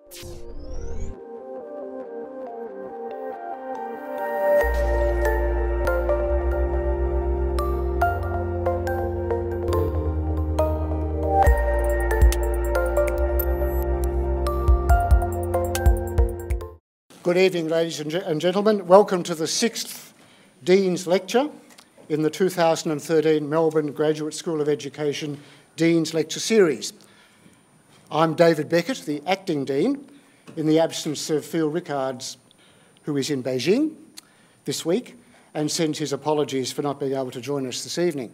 Good evening, ladies and gentlemen. Welcome to the 6th Dean's Lecture in the 2013 Melbourne Graduate School of Education Dean's Lecture Series. I'm David Beckett, the Acting Dean, in the absence of Phil Rickards, who is in Beijing this week, and sends his apologies for not being able to join us this evening.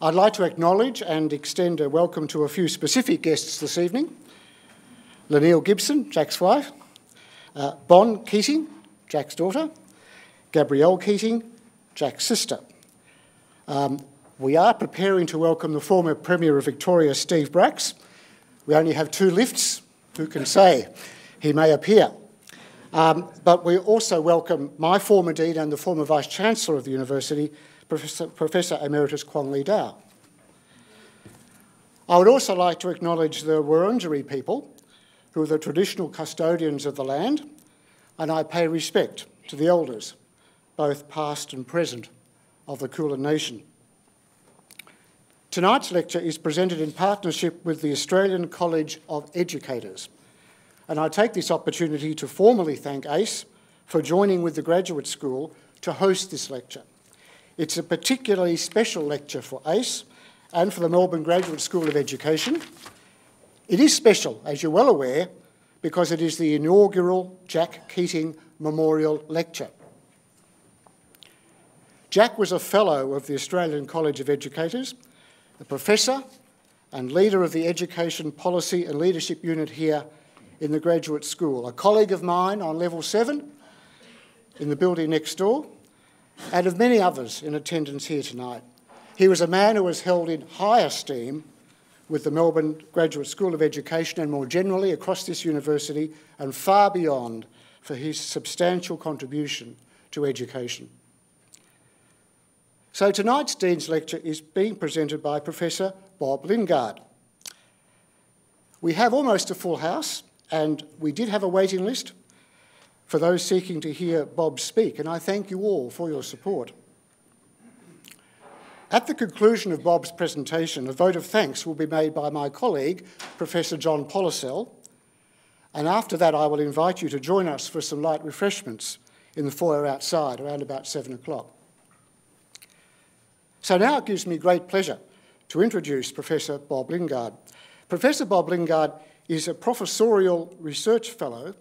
I'd like to acknowledge and extend a welcome to a few specific guests this evening. Lynelle Gibson, Jack's wife, Bon Keating, Jack's daughter, Gabrielle Keating, Jack's sister. We are preparing to welcome the former Premier of Victoria, Steve Bracks. We only have 2 lifts, who can say? He may appear. But we also welcome my former Dean and the former Vice-Chancellor of the University, Professor Emeritus Kwong Lee Dao. I would also like to acknowledge the Wurundjeri people, who are the traditional custodians of the land, and I pay respect to the elders, both past and present, of the Kulin Nation. Tonight's lecture is presented in partnership with the Australian College of Educators, and I take this opportunity to formally thank ACE for joining with the Graduate School to host this lecture. It's a particularly special lecture for ACE and for the Melbourne Graduate School of Education. It is special, as you're well aware, because it is the inaugural Jack Keating Memorial Lecture. Jack was a Fellow of the Australian College of Educators, a Professor and leader of the Education Policy and Leadership Unit here in the Graduate School, a colleague of mine on Level 7 in the building next door, and of many others in attendance here tonight. He was a man who was held in high esteem with the Melbourne Graduate School of Education and more generally across this university and far beyond for his substantial contribution to education. So tonight's Dean's Lecture is being presented by Professor Bob Lingard. We have almost a full house, and we did have a waiting list for those seeking to hear Bob speak, and I thank you all for your support. At the conclusion of Bob's presentation, a vote of thanks will be made by my colleague, Professor John Polisel, and after that I will invite you to join us for some light refreshments in the foyer outside around about 7 o'clock. So now it gives me great pleasure to introduce Professor Bob Lingard. Professor Bob Lingard is a professorial research fellow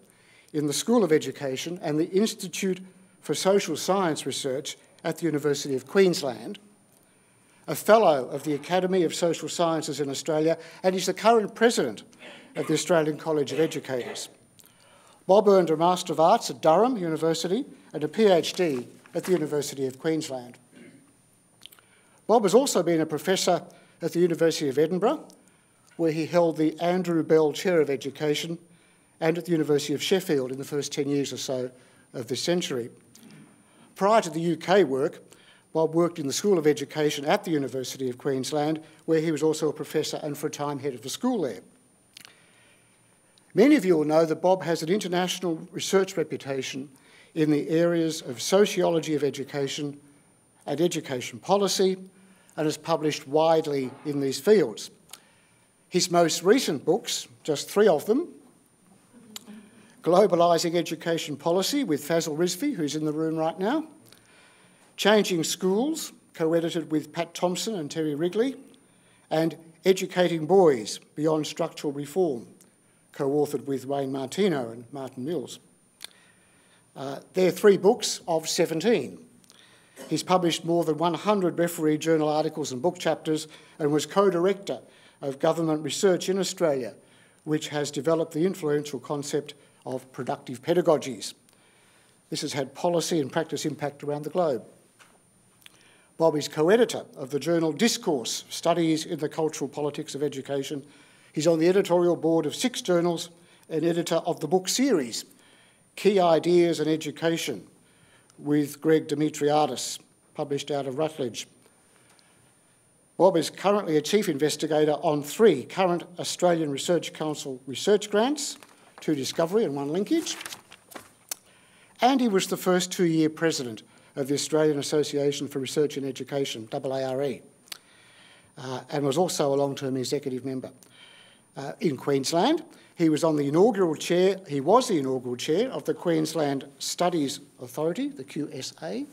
in the School of Education and the Institute for Social Science Research at the University of Queensland, a Fellow of the Academy of Social Sciences in Australia, and is the current President of the Australian College of Educators. Bob earned a Master of Arts at Durham University and a PhD at the University of Queensland. Bob has also been a Professor at the University of Edinburgh, where he held the Andrew Bell Chair of Education, and at the University of Sheffield in the first 10 years or so of this century. Prior to the UK work, Bob worked in the School of Education at the University of Queensland, where he was also a professor and for a time head of the school there. Many of you will know that Bob has an international research reputation in the areas of sociology of education and education policy, and has published widely in these fields. His most recent books, just 3 of them, Globalising Education Policy with Fazil Rizvi, who's in the room right now, Changing Schools, co-edited with Pat Thompson and Terry Wrigley, and Educating Boys Beyond Structural Reform, co-authored with Wayne Martino and Martin Mills. They're 3 books of 17. He's published more than 100 referee journal articles and book chapters and was co-director of government research in Australia, which has developed the influential concept of productive pedagogies. This has had policy and practice impact around the globe. Bob is co-editor of the journal Discourse, Studies in the Cultural Politics of Education. He's on the editorial board of 6 journals and editor of the book series, Key Ideas in Education, with Greg Demetriadis, published out of Rutledge. Bob is currently a chief investigator on 3 current Australian Research Council research grants, 2 discovery and 1 linkage. And he was the first 2-year president of the Australian Association for Research and Education, AARE, and was also a long-term executive member. In Queensland, he was the inaugural chair of the Queensland Studies Authority, the QSA,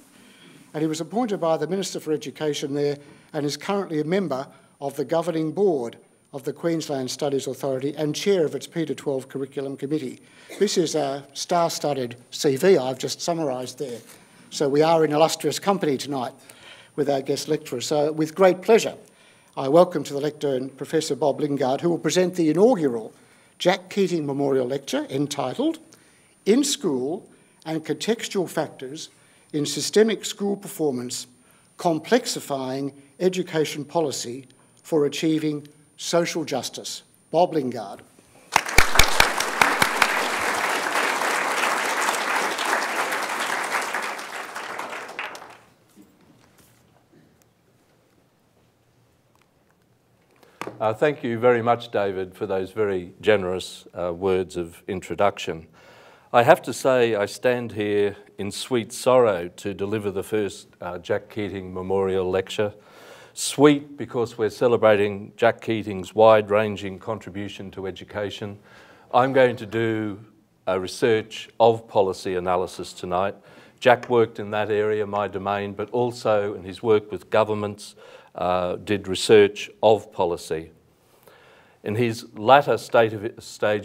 and he was appointed by the Minister for Education there and is currently a member of the governing board of the Queensland Studies Authority and chair of its Peter 12 Curriculum Committee. This is a star-studded CV I've just summarised there. So we are in illustrious company tonight with our guest lecturer. So with great pleasure, I welcome to the lectern Professor Bob Lingard, who will present the inaugural Jack Keating Memorial Lecture entitled In School and Contextual Factors in Systemic School Performance, Complexifying Education Policy for Achieving Social Justice. Bob Lingard. Thank you very much, David, for those very generous words of introduction. I have to say I stand here in sweet sorrow to deliver the first Jack Keating Memorial Lecture. Sweet because we're celebrating Jack Keating's wide-ranging contribution to education. I'm going to do a research of policy analysis tonight. Jack worked in that area, my domain, but also in his work with governments, did research of policy. In his latter stage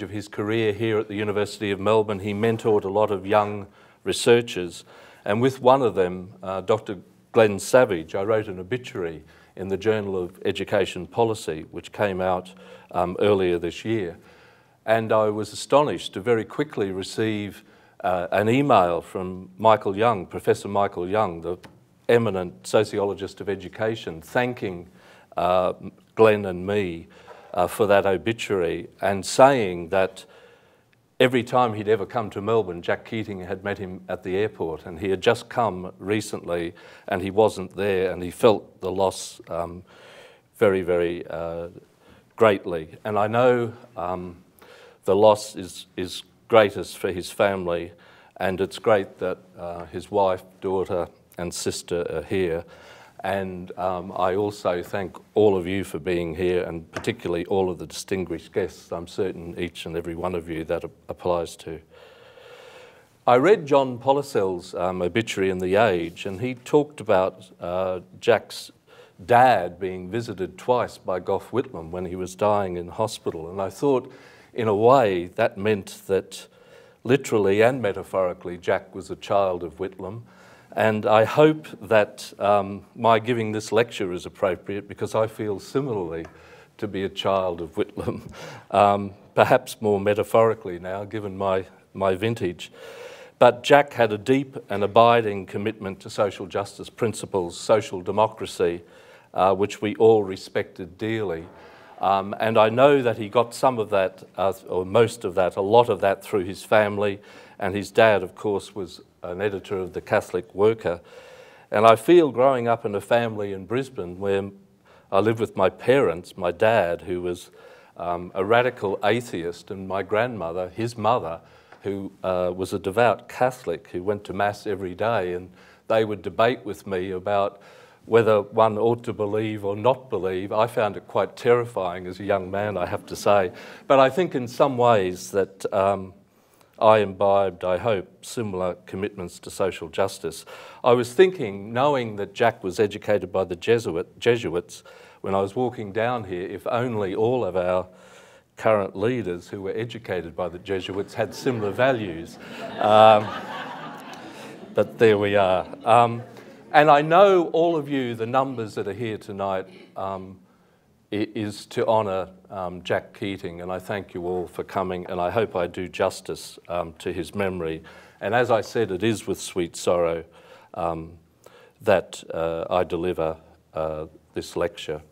of his career here at the University of Melbourne, he mentored a lot of young researchers, and with one of them, Dr. Glenn Savage, I wrote an obituary in the Journal of Education Policy, which came out earlier this year. And I was astonished to very quickly receive an email from Michael Young, Professor Michael Young, the eminent sociologist of education, thanking Glenn and me for that obituary and saying that every time he'd ever come to Melbourne, Jack Keating had met him at the airport, and he had just come recently and he wasn't there, and he felt the loss very, very greatly. And I know the loss is greatest for his family, and it's great that his wife, daughter and sister are here. And I also thank all of you for being here, and particularly all of the distinguished guests. I'm certain each and every one of you that applies to. I read John Polisell's obituary in The Age, and he talked about Jack's dad being visited twice by Gough Whitlam when he was dying in hospital. And I thought, in a way, that meant that literally and metaphorically, Jack was a child of Whitlam. And I hope that my giving this lecture is appropriate, because I feel similarly to be a child of Whitlam, perhaps more metaphorically now, given my vintage. But Jack had a deep and abiding commitment to social justice principles, social democracy, which we all respected dearly. And I know that he got some of that, or most of that, a lot of that through his family. And his dad, of course, was an editor of the Catholic Worker. And I feel growing up in a family in Brisbane where I lived with my parents, my dad, who was a radical atheist, and my grandmother, his mother, who was a devout Catholic who went to Mass every day, and they would debate with me about whether one ought to believe or not believe. I found it quite terrifying as a young man, I have to say. But I think in some ways that I imbibed, I hope, similar commitments to social justice. I was thinking, knowing that Jack was educated by the Jesuits, when I was walking down here, if only all of our current leaders who were educated by the Jesuits had similar values. But there we are. And I know all of you, the numbers that are here tonight, is to honour Jack Keating, and I thank you all for coming, and I hope I do justice to his memory. And as I said, it is with sweet sorrow that I deliver this lecture.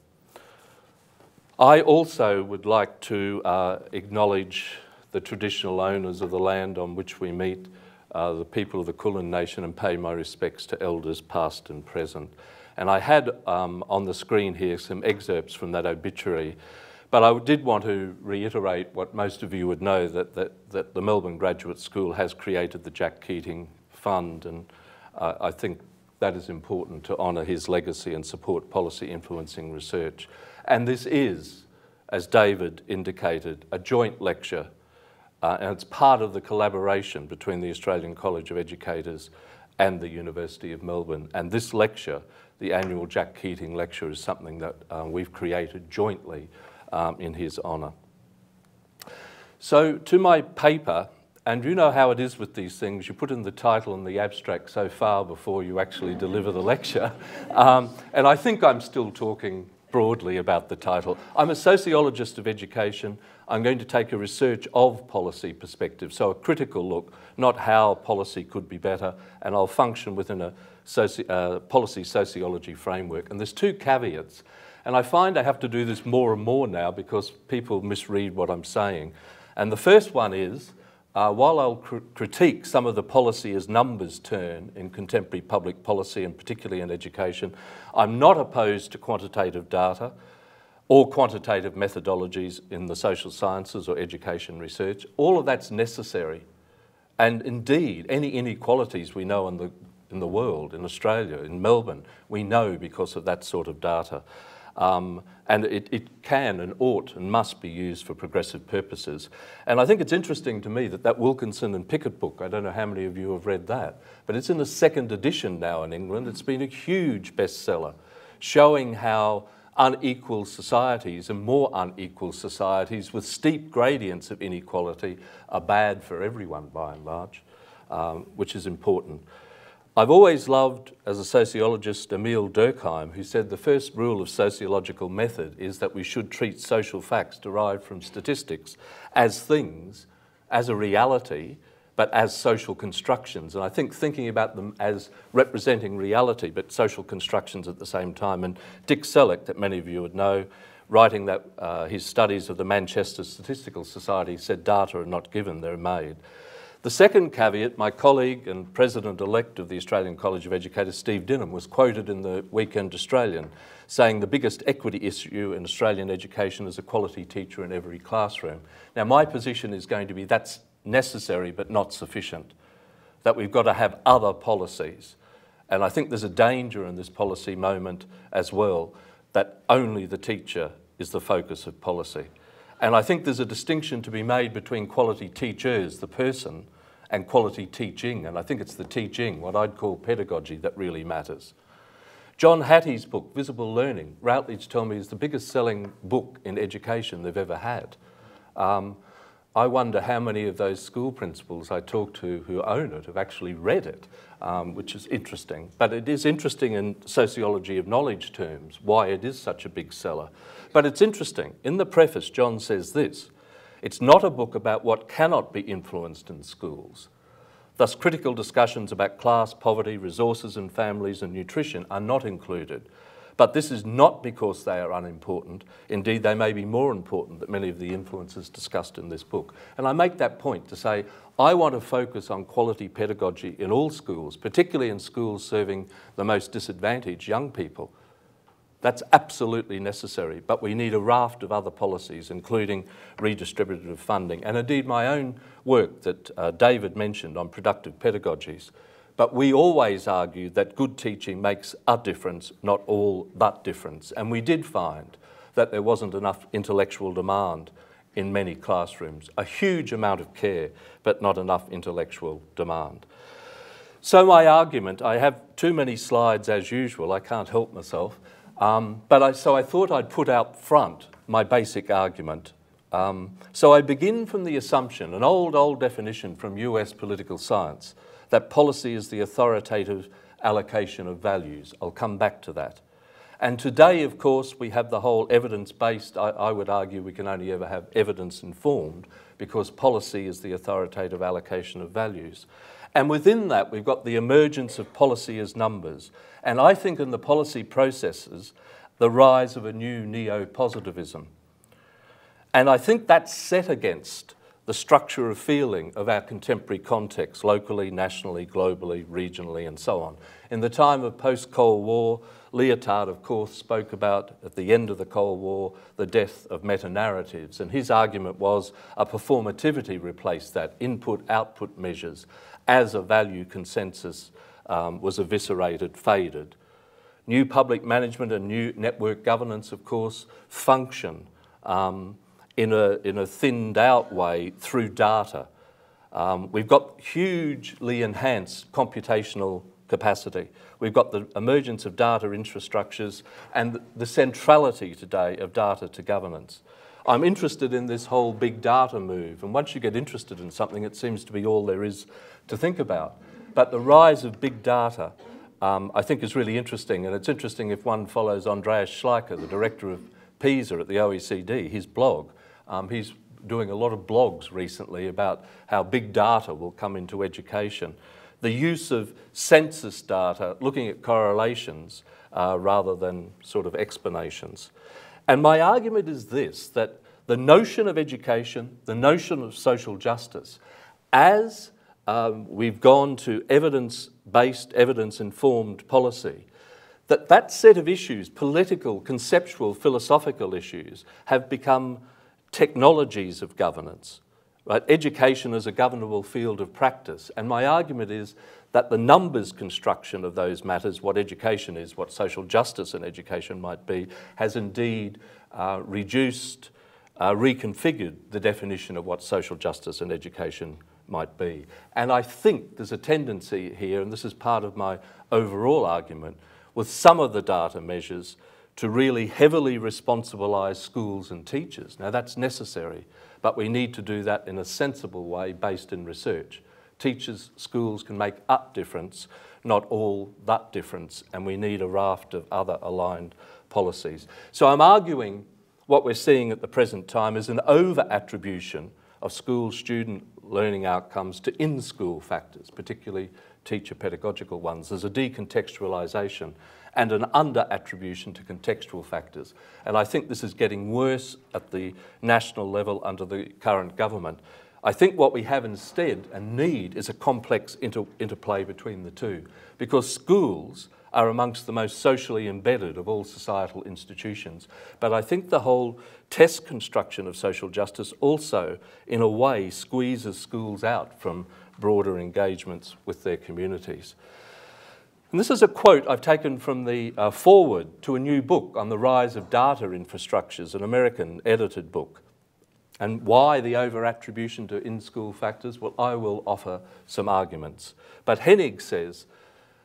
I also would like to acknowledge the traditional owners of the land on which we meet, the people of the Kulin Nation, and pay my respects to elders past and present. And I had on the screen here some excerpts from that obituary. But I did want to reiterate what most of you would know, that the Melbourne Graduate School has created the Jack Keating Fund, and I think that is important to honour his legacy and support policy influencing research. And this is, as David indicated, a joint lecture, and it's part of the collaboration between the Australian College of Educators and the University of Melbourne. And this lecture, the annual Jack Keating Lecture, is something that we've created jointly in his honour. So to my paper, and you know how it is with these things, you put in the title and the abstract so far before you actually deliver the lecture. And I think I'm still talking broadly about the title. I'm a sociologist of education. I'm going to take a research of policy perspective, so a critical look, not how policy could be better, and I'll function within a policy sociology framework. And there's two caveats, and I find I have to do this more and more now because people misread what I'm saying. And the first one is, while I'll critique some of the policy as numbers turn in contemporary public policy, and particularly in education, I'm not opposed to quantitative data or quantitative methodologies in the social sciences or education research. All of that's necessary. And indeed, any inequalities we know in the world, in Australia, in Melbourne, we know because of that sort of data. And it can and ought and must be used for progressive purposes. And I think it's interesting to me that Wilkinson and Pickett book, I don't know how many of you have read that, but it's in the second edition now in England. It's been a huge bestseller, showing how unequal societies and more unequal societies with steep gradients of inequality are bad for everyone by and large, which is important. I've always loved, as a sociologist, Emile Durkheim, who said the first rule of sociological method is that we should treat social facts derived from statistics as things, as a reality, but as social constructions. And I think thinking about them as representing reality, but social constructions at the same time. And Dick Selleck, that many of you would know, writing that his studies of the Manchester Statistical Society, said data are not given, they're made. The second caveat, my colleague and president-elect of the Australian College of Educators, Steve Dinham, was quoted in the Weekend Australian saying the biggest equity issue in Australian education is a quality teacher in every classroom. Now, my position is going to be that's necessary but not sufficient, that we've got to have other policies. And I think there's a danger in this policy moment as well, that only the teacher is the focus of policy. And I think there's a distinction to be made between quality teachers, the person, and quality teaching. And I think it's the teaching, what I'd call pedagogy, that really matters. John Hattie's book, Visible Learning, Routledge tell me is the biggest selling book in education they've ever had. I wonder how many of those school principals I talk to who own it have actually read it, which is interesting. But it is interesting in sociology of knowledge terms, why it is such a big seller. But it's interesting. In the preface, John says this: it's not a book about what cannot be influenced in schools. Thus, critical discussions about class, poverty, resources and families and nutrition are not included. But this is not because they are unimportant. Indeed, they may be more important than many of the influences discussed in this book. And I make that point to say, I want to focus on quality pedagogy in all schools, particularly in schools serving the most disadvantaged young people. That's absolutely necessary, but we need a raft of other policies, including redistributive funding, and indeed my own work that David mentioned on productive pedagogies. But we always argue that good teaching makes a difference, not all but difference. And we did find that there wasn't enough intellectual demand in many classrooms. A huge amount of care, but not enough intellectual demand. So my argument, I have too many slides as usual, I can't help myself. So I thought I'd put out front my basic argument. So I begin from the assumption, an old definition from US political science, that policy is the authoritative allocation of values. I'll come back to that. And today, of course, we have the whole evidence-based. I would argue we can only ever have evidence-informed because policy is the authoritative allocation of values. And within that, we've got the emergence of policy as numbers. And I think in the policy processes, the rise of a new neo-positivism. And I think that's set against the structure of feeling of our contemporary context, locally, nationally, globally, regionally, and so on. In the time of post-Cold War, Lyotard, of course, spoke about, at the end of the Cold War, the death of meta-narratives, and his argument was a performativity replaced that, input-output measures, as a value consensus was eviscerated, faded. New public management and new network governance, of course, function in a thinned-out way through data. We've got hugely enhanced computational capacity. We've got the emergence of data infrastructures and the centrality today of data to governance. I'm interested in this whole big data move, and once you get interested in something, it seems to be all there is to think about. But the rise of big data, I think, is really interesting, and it's interesting if one follows Andreas Schleicher, the director of PISA at the OECD, his blog. He's doing a lot of blogs recently about how big data will come into education. The use of census data, looking at correlations rather than sort of explanations. And my argument is this, that the notion of education, the notion of social justice, as we've gone to evidence-based, evidence-informed policy, that set of issues, political, conceptual, philosophical issues, have become technologies of governance. Right? Education is a governable field of practice, and my argument is that the numbers construction of those matters, what education is, what social justice and education might be, has indeed reduced, reconfigured the definition of what social justice and education might be. And I think there's a tendency here, and this is part of my overall argument, with some of the data measures to really heavily responsibilise schools and teachers. Now that's necessary, but we need to do that in a sensible way based in research. Teachers, schools can make a difference, not all that difference, and we need a raft of other aligned policies. So I'm arguing what we're seeing at the present time is an over-attribution of school student learning outcomes to in-school factors, particularly teacher pedagogical ones. There's a decontextualisation and an under-attribution to contextual factors. And I think this is getting worse at the national level under the current government. I think what we have instead and need is a complex interplay between the two, because schools are amongst the most socially embedded of all societal institutions. But I think the whole test construction of social justice also, in a way, squeezes schools out from broader engagements with their communities. And this is a quote I've taken from the foreword to a new book on the rise of data infrastructures, an American edited book. And why the over-attribution to in-school factors? Well, I will offer some arguments. But Hennig says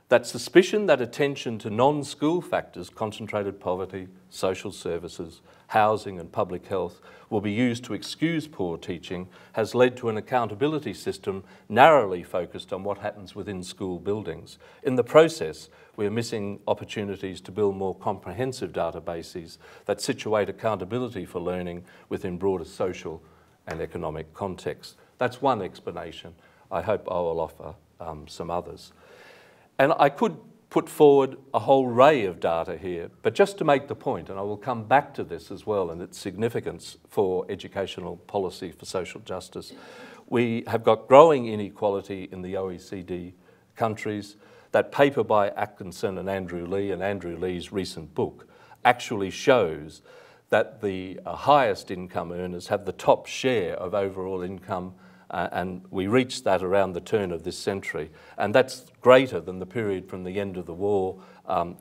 that suspicion that attention to non-school factors, concentrated poverty, social services, housing and public health, will be used to excuse poor teaching has led to an accountability system narrowly focused on what happens within school buildings. In the process, we are missing opportunities to build more comprehensive databases that situate accountability for learning within broader social and economic contexts. That's one explanation. I hope I will offer some others. And I could put forward a whole array of data here, but just to make the point, and I will come back to this as well and its significance for educational policy for social justice, we have got growing inequality in the OECD countries. That paper by Atkinson and Andrew Lee's recent book actually shows that the highest income earners have the top share of overall income, and we reached that around the turn of this century. And that's greater than the period from the end of the war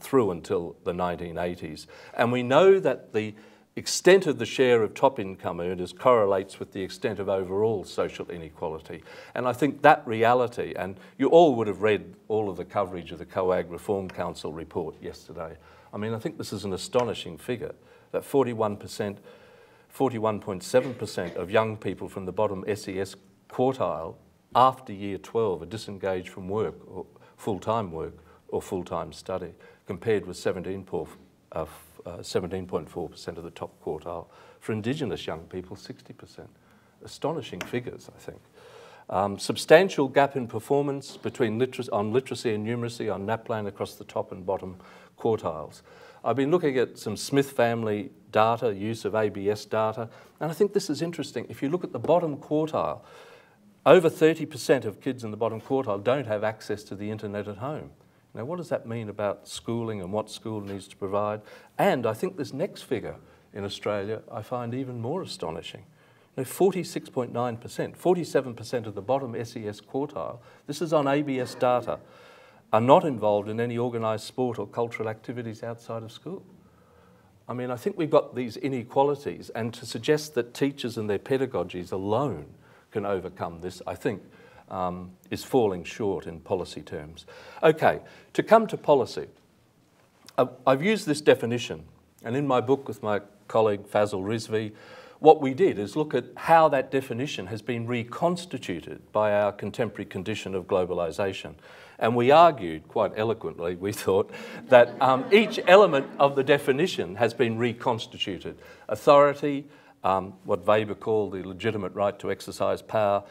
through until the 1980s. And we know that the extent of the share of top income earners correlates with the extent of overall social inequality. And I think that reality, and you all would have read all of the coverage of the COAG Reform Council report yesterday. I mean, I think this is an astonishing figure, that 41.7% of young people from the bottom SES quartile after year 12 are disengaged from work, or full-time work, or full-time study, compared with 17.4% of the top quartile. For Indigenous young people, 60%. Astonishing figures, I think. Substantial gap in performance between literacy and numeracy on NAPLAN across the top and bottom quartiles. I've been looking at some Smith family data, use of ABS data, and I think this is interesting. If you look at the bottom quartile, over 30% of kids in the bottom quartile don't have access to the internet at home. Now, what does that mean about schooling and what school needs to provide? And I think this next figure in Australia I find even more astonishing. 46.9%, 47% of the bottom SES quartile, this is on ABS data, are not involved in any organised sport or cultural activities outside of school. I mean, I think we've got these inequalities, and to suggest that teachers and their pedagogies alone can overcome this, I think, is falling short in policy terms. Okay, to come to policy, I've used this definition, and in my book with my colleague Fazil Rizvi, what we did is look at how that definition has been reconstituted by our contemporary condition of globalisation. And we argued, quite eloquently, we thought, that each element of the definition has been reconstituted. Authority, what Weber called the legitimate right to exercise power,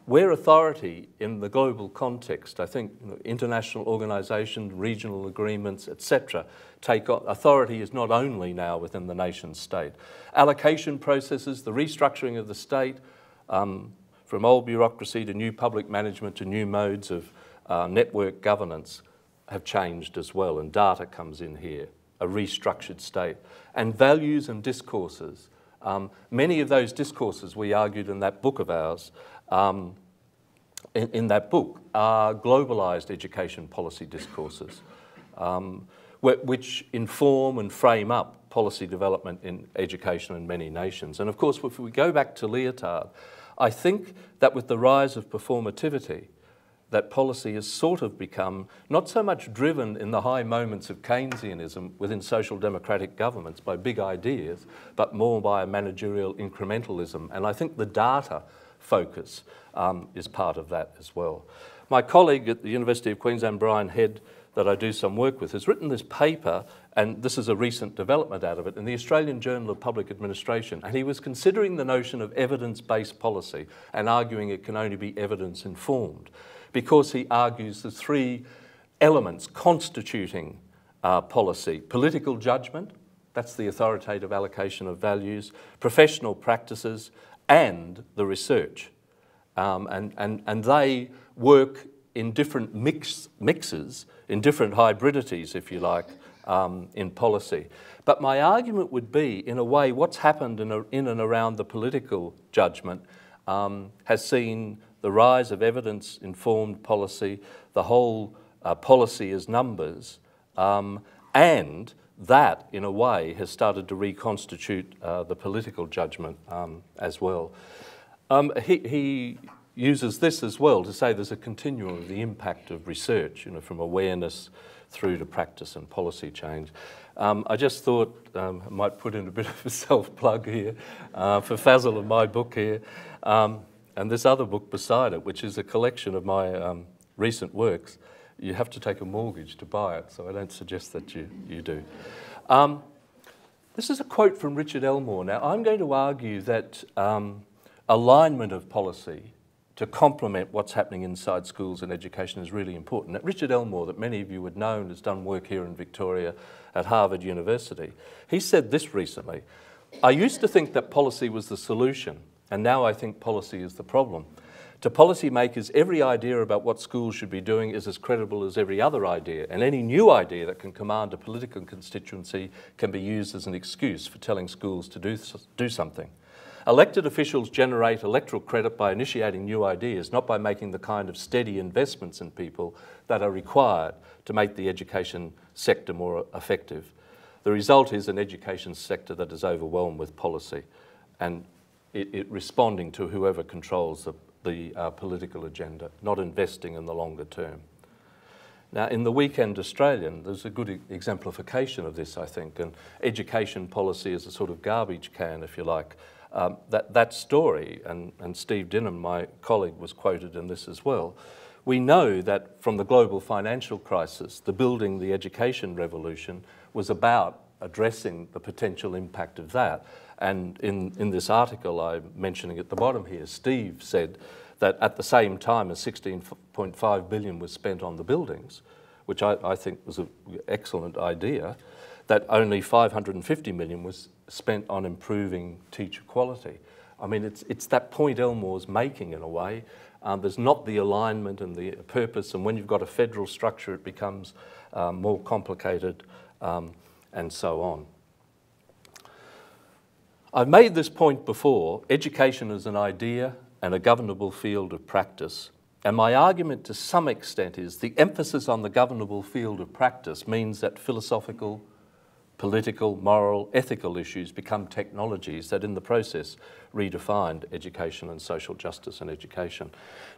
where authority in the global context, I think international organisations, regional agreements, etc., take on, authority is not only now within the nation state. Allocation processes, the restructuring of the state, from old bureaucracy to new public management to new modes of network governance have changed as well, and data comes in here, a restructured state. And values and discourses. Many of those discourses we argued in that book of ours, in that book, are globalised education policy discourses, which inform and frame up policy development in education in many nations. And of course, if we go back to Lyotard, I think that with the rise of performativity, that policy has sort of become not so much driven in the high moments of Keynesianism within social democratic governments by big ideas, but more by a managerial incrementalism. And I think the data focus is part of that as well. My colleague at the University of Queensland, Brian Head, that I do some work with, has written this paper, and this is a recent development out of it, in the Australian Journal of Public Administration, and he was considering the notion of evidence-based policy and arguing it can only be evidence-informed, because he argues the three elements constituting policy: political judgment, that's the authoritative allocation of values, professional practices, and the research. And they work in different mixes, in different hybridities, if you like, in policy. But my argument would be, in a way, what's happened in and around the political judgment has seen the rise of evidence-informed policy, the whole policy as numbers, and that, in a way, has started to reconstitute the political judgment as well. He uses this as well to say there's a continuum of the impact of research, from awareness through to practice and policy change. I just thought I might put in a bit of a self-plug here for Fazil and my book here, and this other book beside it, which is a collection of my recent works. You have to take a mortgage to buy it, so I don't suggest that you do. This is a quote from Richard Elmore. Now, I'm going to argue that alignment of policy to complement what's happening inside schools and education is really important. Now, Richard Elmore, that many of you would know and has done work here in Victoria at Harvard University, he said this recently: "I used to think that policy was the solution, and now I think policy is the problem. To policymakers, every idea about what schools should be doing is as credible as every other idea, and any new idea that can command a political constituency can be used as an excuse for telling schools to do something. Elected officials generate electoral credit by initiating new ideas, not by making the kind of steady investments in people that are required to make the education sector more effective. The result is an education sector that is overwhelmed with policy, and it responding to whoever controls the political agenda, not investing in the longer term." Now, in the Weekend Australian, there's a good exemplification of this, I think, and education policy is a sort of garbage can, if you like. That story, and Steve Dinham, my colleague, was quoted in this as well. We know that from the global financial crisis, the building the education revolution was about addressing the potential impact of that. And in this article I'm mentioning at the bottom here, Steve said that at the same time as 16.5 billion was spent on the buildings, which I think was an excellent idea, that only 550 million was spent on improving teacher quality. I mean, it's that point Elmore's making in a way. There's not the alignment and the purpose, and when you've got a federal structure, it becomes more complicated, and so on. I've made this point before. Education is an idea and a governable field of practice. And my argument to some extent is the emphasis on the governable field of practice means that philosophical, political, moral, ethical issues become technologies that in the process redefined education and social justice and education.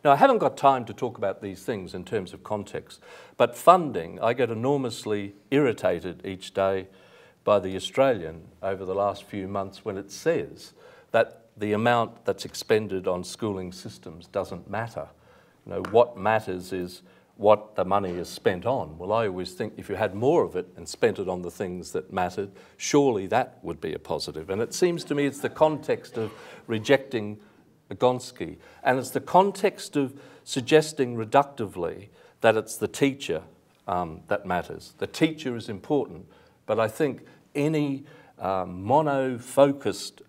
Now, I haven't got time to talk about these things in terms of context, but funding, I get enormously irritated each day by the Australian over the last few months when it says that the amount that's expended on schooling systems doesn't matter. You know, what matters is what the money is spent on. Well, I always think if you had more of it and spent it on the things that mattered, surely that would be a positive. And it seems to me it's the context of rejecting Gonski, and it's the context of suggesting reductively that it's the teacher that matters. The teacher is important, but I think any mono-focused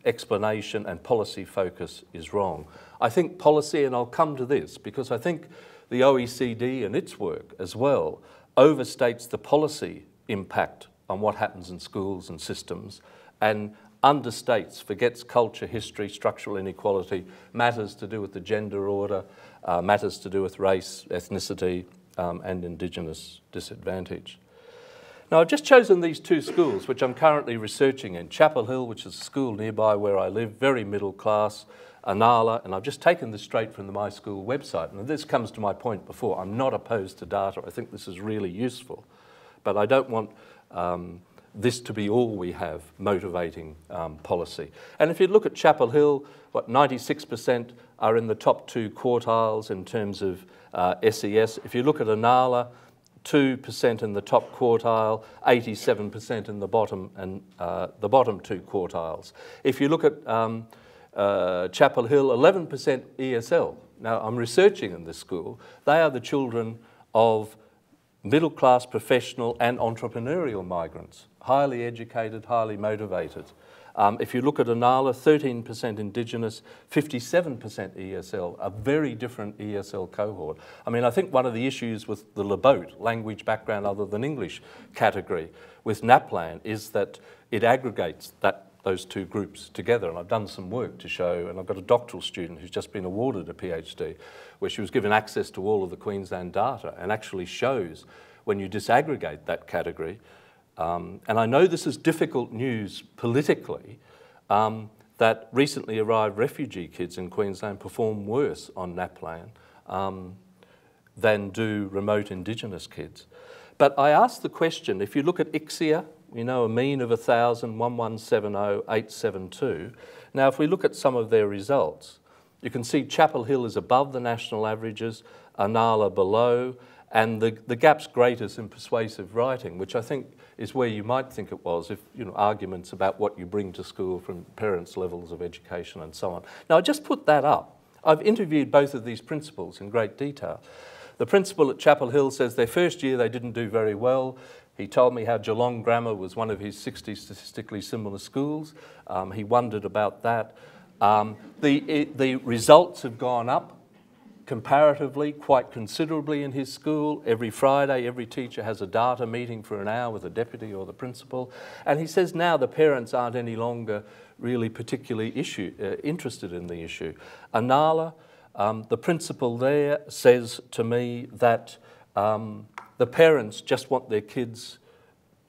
explanation and policy focus is wrong. I think policy, and I'll come to this, because I think the OECD and its work as well overstates the policy impact on what happens in schools and systems and understates, forgets culture, history, structural inequality, matters to do with the gender order, matters to do with race, ethnicity, and Indigenous disadvantage. Now, I've just chosen these two schools, which I'm currently researching in. Chapel Hill, which is a school nearby where I live, very middle class, Inala, and I've just taken this straight from the My School website. And this comes to my point before. I'm not opposed to data. I think this is really useful. But I don't want this to be all we have motivating policy. And if you look at Chapel Hill, what, 96% are in the top 2 quartiles in terms of SES. If you look at Inala, 2% in the top quartile, 87% in the bottom and the bottom 2 quartiles. If you look at Chapel Hill, 11% ESL. Now, I'm researching in this school. They are the children of middle-class professional and entrepreneurial migrants, highly educated, highly motivated. If you look at Inala, 13% Indigenous, 57% ESL, a very different ESL cohort. I mean, I think one of the issues with the LeBoat, language background other than English category, with NAPLAN is that it aggregates those two groups together. And I've done some work to show, and I've got a doctoral student who's just been awarded a PhD, where she was given access to all of the Queensland data and actually shows when you disaggregate that category, and I know this is difficult news politically, that recently arrived refugee kids in Queensland perform worse on NAPLAN than do remote Indigenous kids. But I ask the question, if you look at Ixia, you know, a mean of 1,000, 1170, 872. Now, if we look at some of their results, you can see Chapel Hill is above the national averages, Inala below, and the gap's greatest in persuasive writing, which I think is where you might think it was if, you know, arguments about what you bring to school from parents' levels of education and so on. Now, I just put that up. I've interviewed both of these principals in great detail. The principal at Chapel Hill says their first year they didn't do very well. He told me how Geelong Grammar was one of his 60 statistically similar schools. He wondered about that. The results have gone up comparatively quite considerably in his school. Every Friday, every teacher has a data meeting for an hour with the deputy or the principal. And he says now the parents aren't any longer really particularly interested in the issue. Inala, the principal there, says to me that the parents just want their kids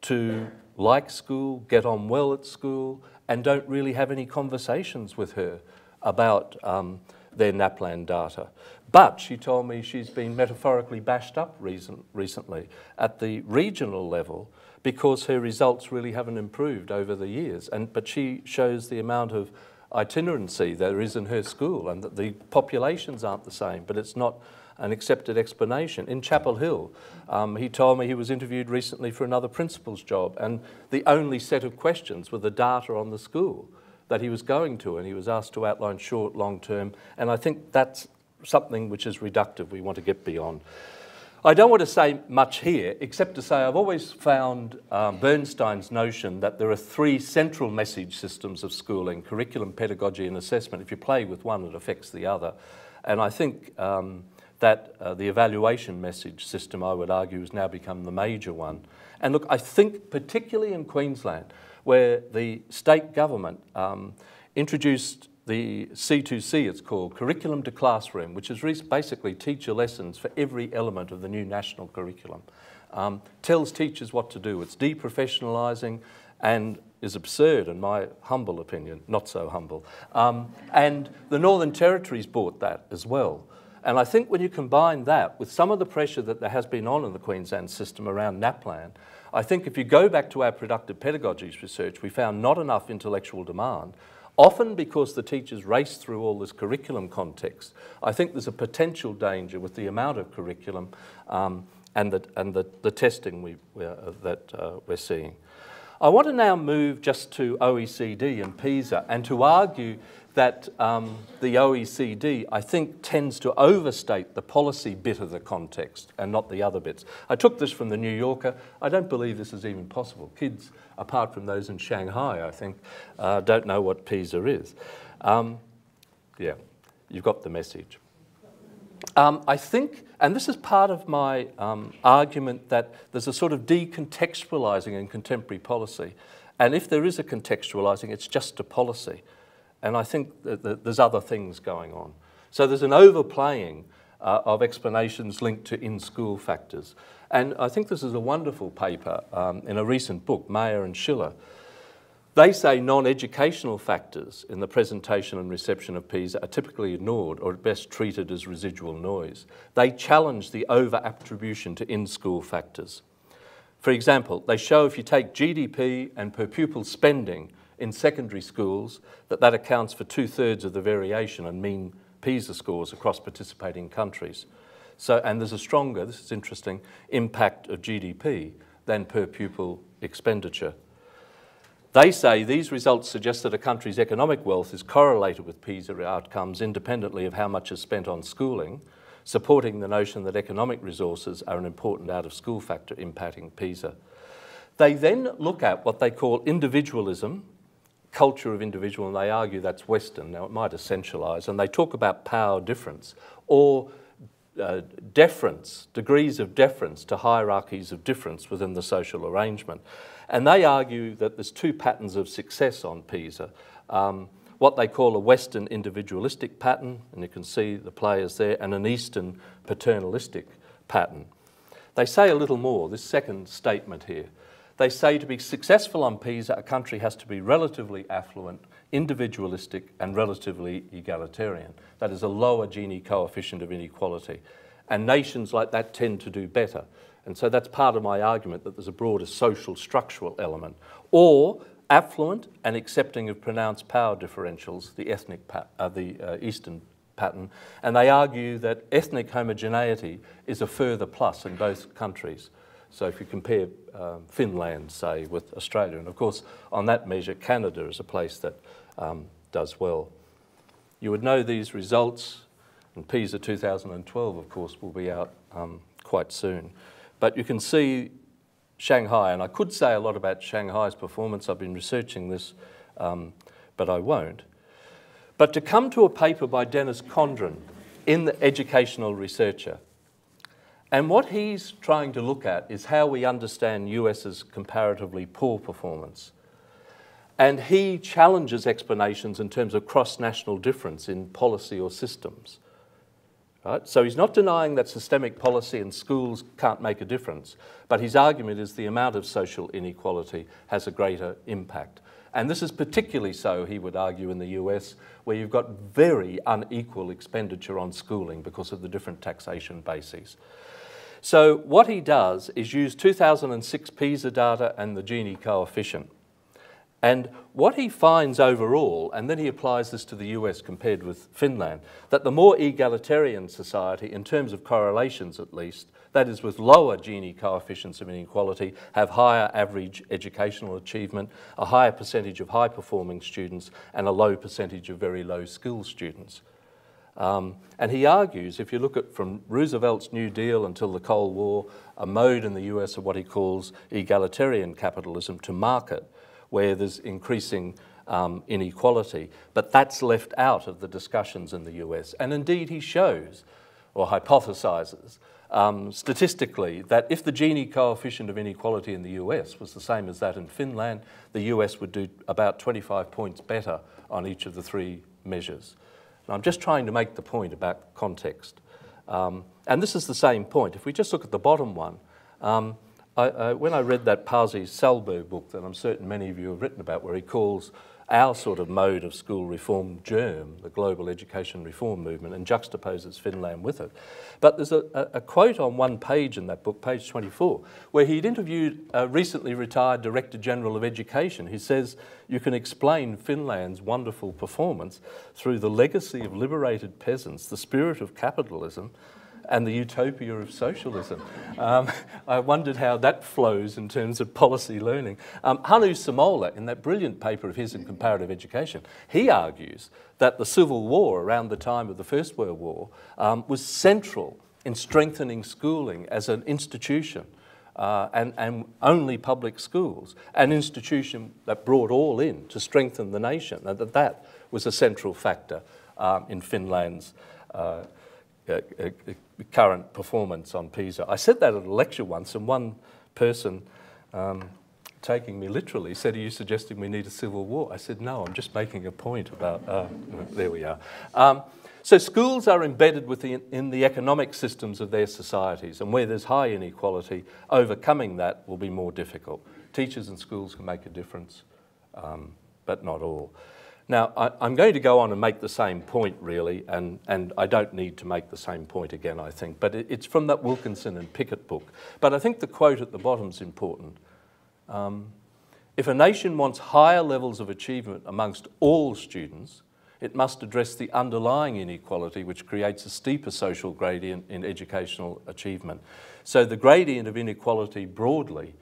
to like school, get on well at school, and don't really have any conversations with her about their NAPLAN data. But she told me she's been metaphorically bashed up recently at the regional level because her results really haven't improved over the years. But she shows the amount of itinerancy there is in her school and that the populations aren't the same, but it's not an accepted explanation. In Chapel Hill, he told me he was interviewed recently for another principal's job, and the only set of questions were the data on the school that he was going to, and he was asked to outline short, long term, and I think that's something which is reductive we want to get beyond. I don't want to say much here, except to say I've always found Bernstein's notion that there are three central message systems of schooling: curriculum, pedagogy and assessment. If you play with one, it affects the other. And I think that the evaluation message system, I would argue, has now become the major one. And look, I think particularly in Queensland, where the state government introduced the C2C, it's called, Curriculum to Classroom, which is basically teacher lessons for every element of the new national curriculum. Tells teachers what to do. It's deprofessionalising and is absurd, in my humble opinion, not so humble. And the Northern Territory's bought that as well. And I think when you combine that with some of the pressure that there has been on in the Queensland system around NAPLAN, I think if you go back to our productive pedagogies research, we found not enough intellectual demand, often because the teachers race through all this curriculum context. I think there's a potential danger with the amount of curriculum and the testing that we're seeing. I want to now move just to OECD and PISA and to argue that the OECD, I think, tends to overstate the policy bit of the context and not the other bits. I took this from the New Yorker. I don't believe this is even possible. Kids, apart from those in Shanghai, I think, don't know what PISA is. Yeah, you've got the message. I think, and this is part of my argument, that there's a sort of decontextualising in contemporary policy. And if there is a contextualising, it's just a policy. And I think that there's other things going on. So there's an overplaying of explanations linked to in-school factors. And I think this is a wonderful paper in a recent book, Mayer and Schiller. They say non-educational factors in the presentation and reception of PISA are typically ignored or at best treated as residual noise. They challenge the over-attribution to in-school factors. For example, they show if you take GDP and per pupil spending in secondary schools, that accounts for 2/3 of the variation and mean PISA scores across participating countries. So, and there's a stronger, this is interesting, impact of GDP than per pupil expenditure. They say these results suggest that a country's economic wealth is correlated with PISA outcomes independently of how much is spent on schooling, supporting the notion that economic resources are an important out-of-school factor impacting PISA. They then look at what they call individualism, culture of individual, and they argue that's Western. Now, it might essentialise, and they talk about power difference or deference, degrees of deference to hierarchies of difference within the social arrangement. And they argue that there's two patterns of success on PISA. What they call a Western individualistic pattern, and you can see the players there, and an Eastern paternalistic pattern. They say a little more, this second statement here. They say to be successful on PISA, a country has to be relatively affluent, individualistic and relatively egalitarian. That is a lower Gini coefficient of inequality. And nations like that tend to do better. And so that's part of my argument that there's a broader social structural element. Or affluent and accepting of pronounced power differentials, the Eastern pattern. And they argue that ethnic homogeneity is a further plus in both countries. So if you compare Finland, say, with Australia, and of course on that measure Canada is a place that does well. You would know these results, and PISA 2012 of course will be out quite soon. But you can see Shanghai, and I could say a lot about Shanghai's performance, I've been researching this, but I won't. But to come to a paper by Dennis Condren in the Educational Researcher, and what he's trying to look at is how we understand US's comparatively poor performance. And he challenges explanations in terms of cross-national difference in policy or systems. Right? So he's not denying that systemic policy and schools can't make a difference, but his argument is the amount of social inequality has a greater impact. And this is particularly so, he would argue, in the US, where you've got very unequal expenditure on schooling because of the different taxation bases. So what he does is use 2006 PISA data and the Gini coefficient. And what he finds overall, and then he applies this to the US compared with Finland, that the more egalitarian society, in terms of correlations at least, that is with lower Gini coefficients of inequality, have higher average educational achievement, a higher percentage of high-performing students, and a low percentage of very low-skilled students. And he argues, if you look at from Roosevelt's New Deal until the Cold War, a mode in the US of what he calls egalitarian capitalism to market, where there's increasing inequality, but that's left out of the discussions in the US. And indeed he shows, or hypothesizes, statistically, that if the Gini coefficient of inequality in the US was the same as that in Finland, the US would do about 25 points better on each of the three measures. And I'm just trying to make the point about context. And this is the same point. If we just look at the bottom one, when I read that Pasi Sahlberg book that I'm certain many of you have written about, where he calls our sort of mode of school reform germ, the global education reform movement, and juxtaposes Finland with it. But there's a quote on one page in that book, page 24, where he'd interviewed a recently retired Director General of Education who says you can explain Finland's wonderful performance through the legacy of liberated peasants, the spirit of capitalism, and the utopia of socialism. I wondered how that flows in terms of policy learning. Hannu Samola, in that brilliant paper of his in Comparative Education, he argues that the Civil War around the time of the First World War was central in strengthening schooling as an institution, and only public schools, an institution that brought all in to strengthen the nation, and that was a central factor in Finland's current performance on PISA. I said that at a lecture once, and one person, taking me literally, said, "Are you suggesting we need a civil war?" I said, "No, I'm just making a point about," there we are. So schools are embedded in the economic systems of their societies, and where there's high inequality, overcoming that will be more difficult. Teachers and schools can make a difference, but not all. Now, I'm going to go on and make the same point, really, and I don't need to make the same point again, I think, but it's from that Wilkinson and Pickett book. But I think the quote at the bottom is important. If a nation wants higher levels of achievement amongst all students, it must address the underlying inequality which creates a steeper social gradient in educational achievement. So the gradient of inequality broadly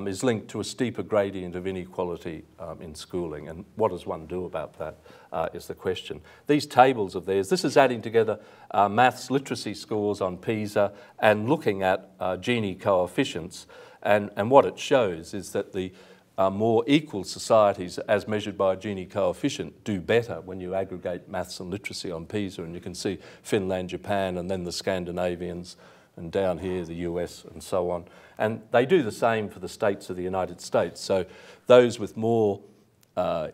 is linked to a steeper gradient of inequality in schooling. And what does one do about that is the question. These tables of theirs, this is adding together maths literacy scores on PISA and looking at Gini coefficients. And what it shows is that the more equal societies, as measured by a Gini coefficient, do better when you aggregate maths and literacy on PISA. And you can see Finland, Japan, and then the Scandinavians, and down here the US and so on. And they do the same for the states of the United States. So those with more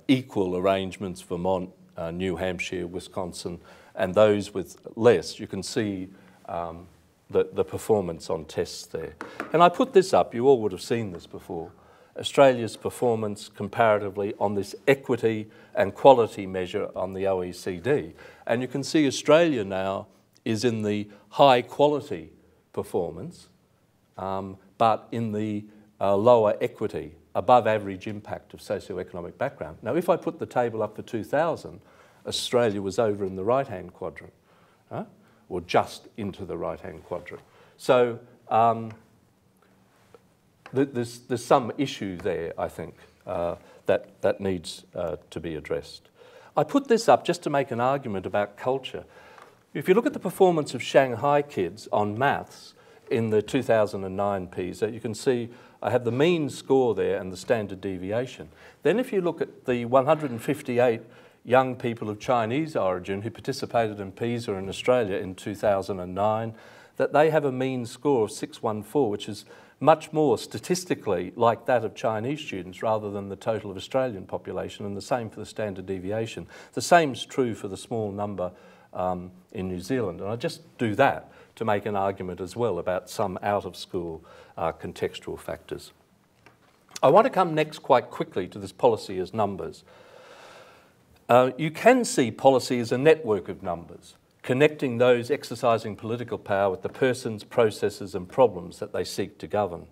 equal arrangements, Vermont, New Hampshire, Wisconsin, and those with less, you can see the performance on tests there. And I put this up, you all would have seen this before, Australia's performance comparatively on this equity and quality measure on the OECD. And you can see Australia now is in the high quality performance, but in the lower equity, above average impact of socioeconomic background. Now, if I put the table up for 2000, Australia was over in the right-hand quadrant, or just into the right-hand quadrant. So there's some issue there, I think, that needs to be addressed. I put this up just to make an argument about culture. If you look at the performance of Shanghai kids on maths in the 2009 PISA, you can see I have the mean score there and the standard deviation. Then if you look at the 158 young people of Chinese origin who participated in PISA in Australia in 2009, that they have a mean score of 614, which is much more statistically like that of Chinese students rather than the total of Australian population, and the same for the standard deviation. The same is true for the small number in New Zealand. And I just do that to make an argument as well about some out-of-school contextual factors. I want to come next quite quickly to this policy as numbers. You can see policy as a network of numbers, connecting those exercising political power with the persons, processes and problems that they seek to govern.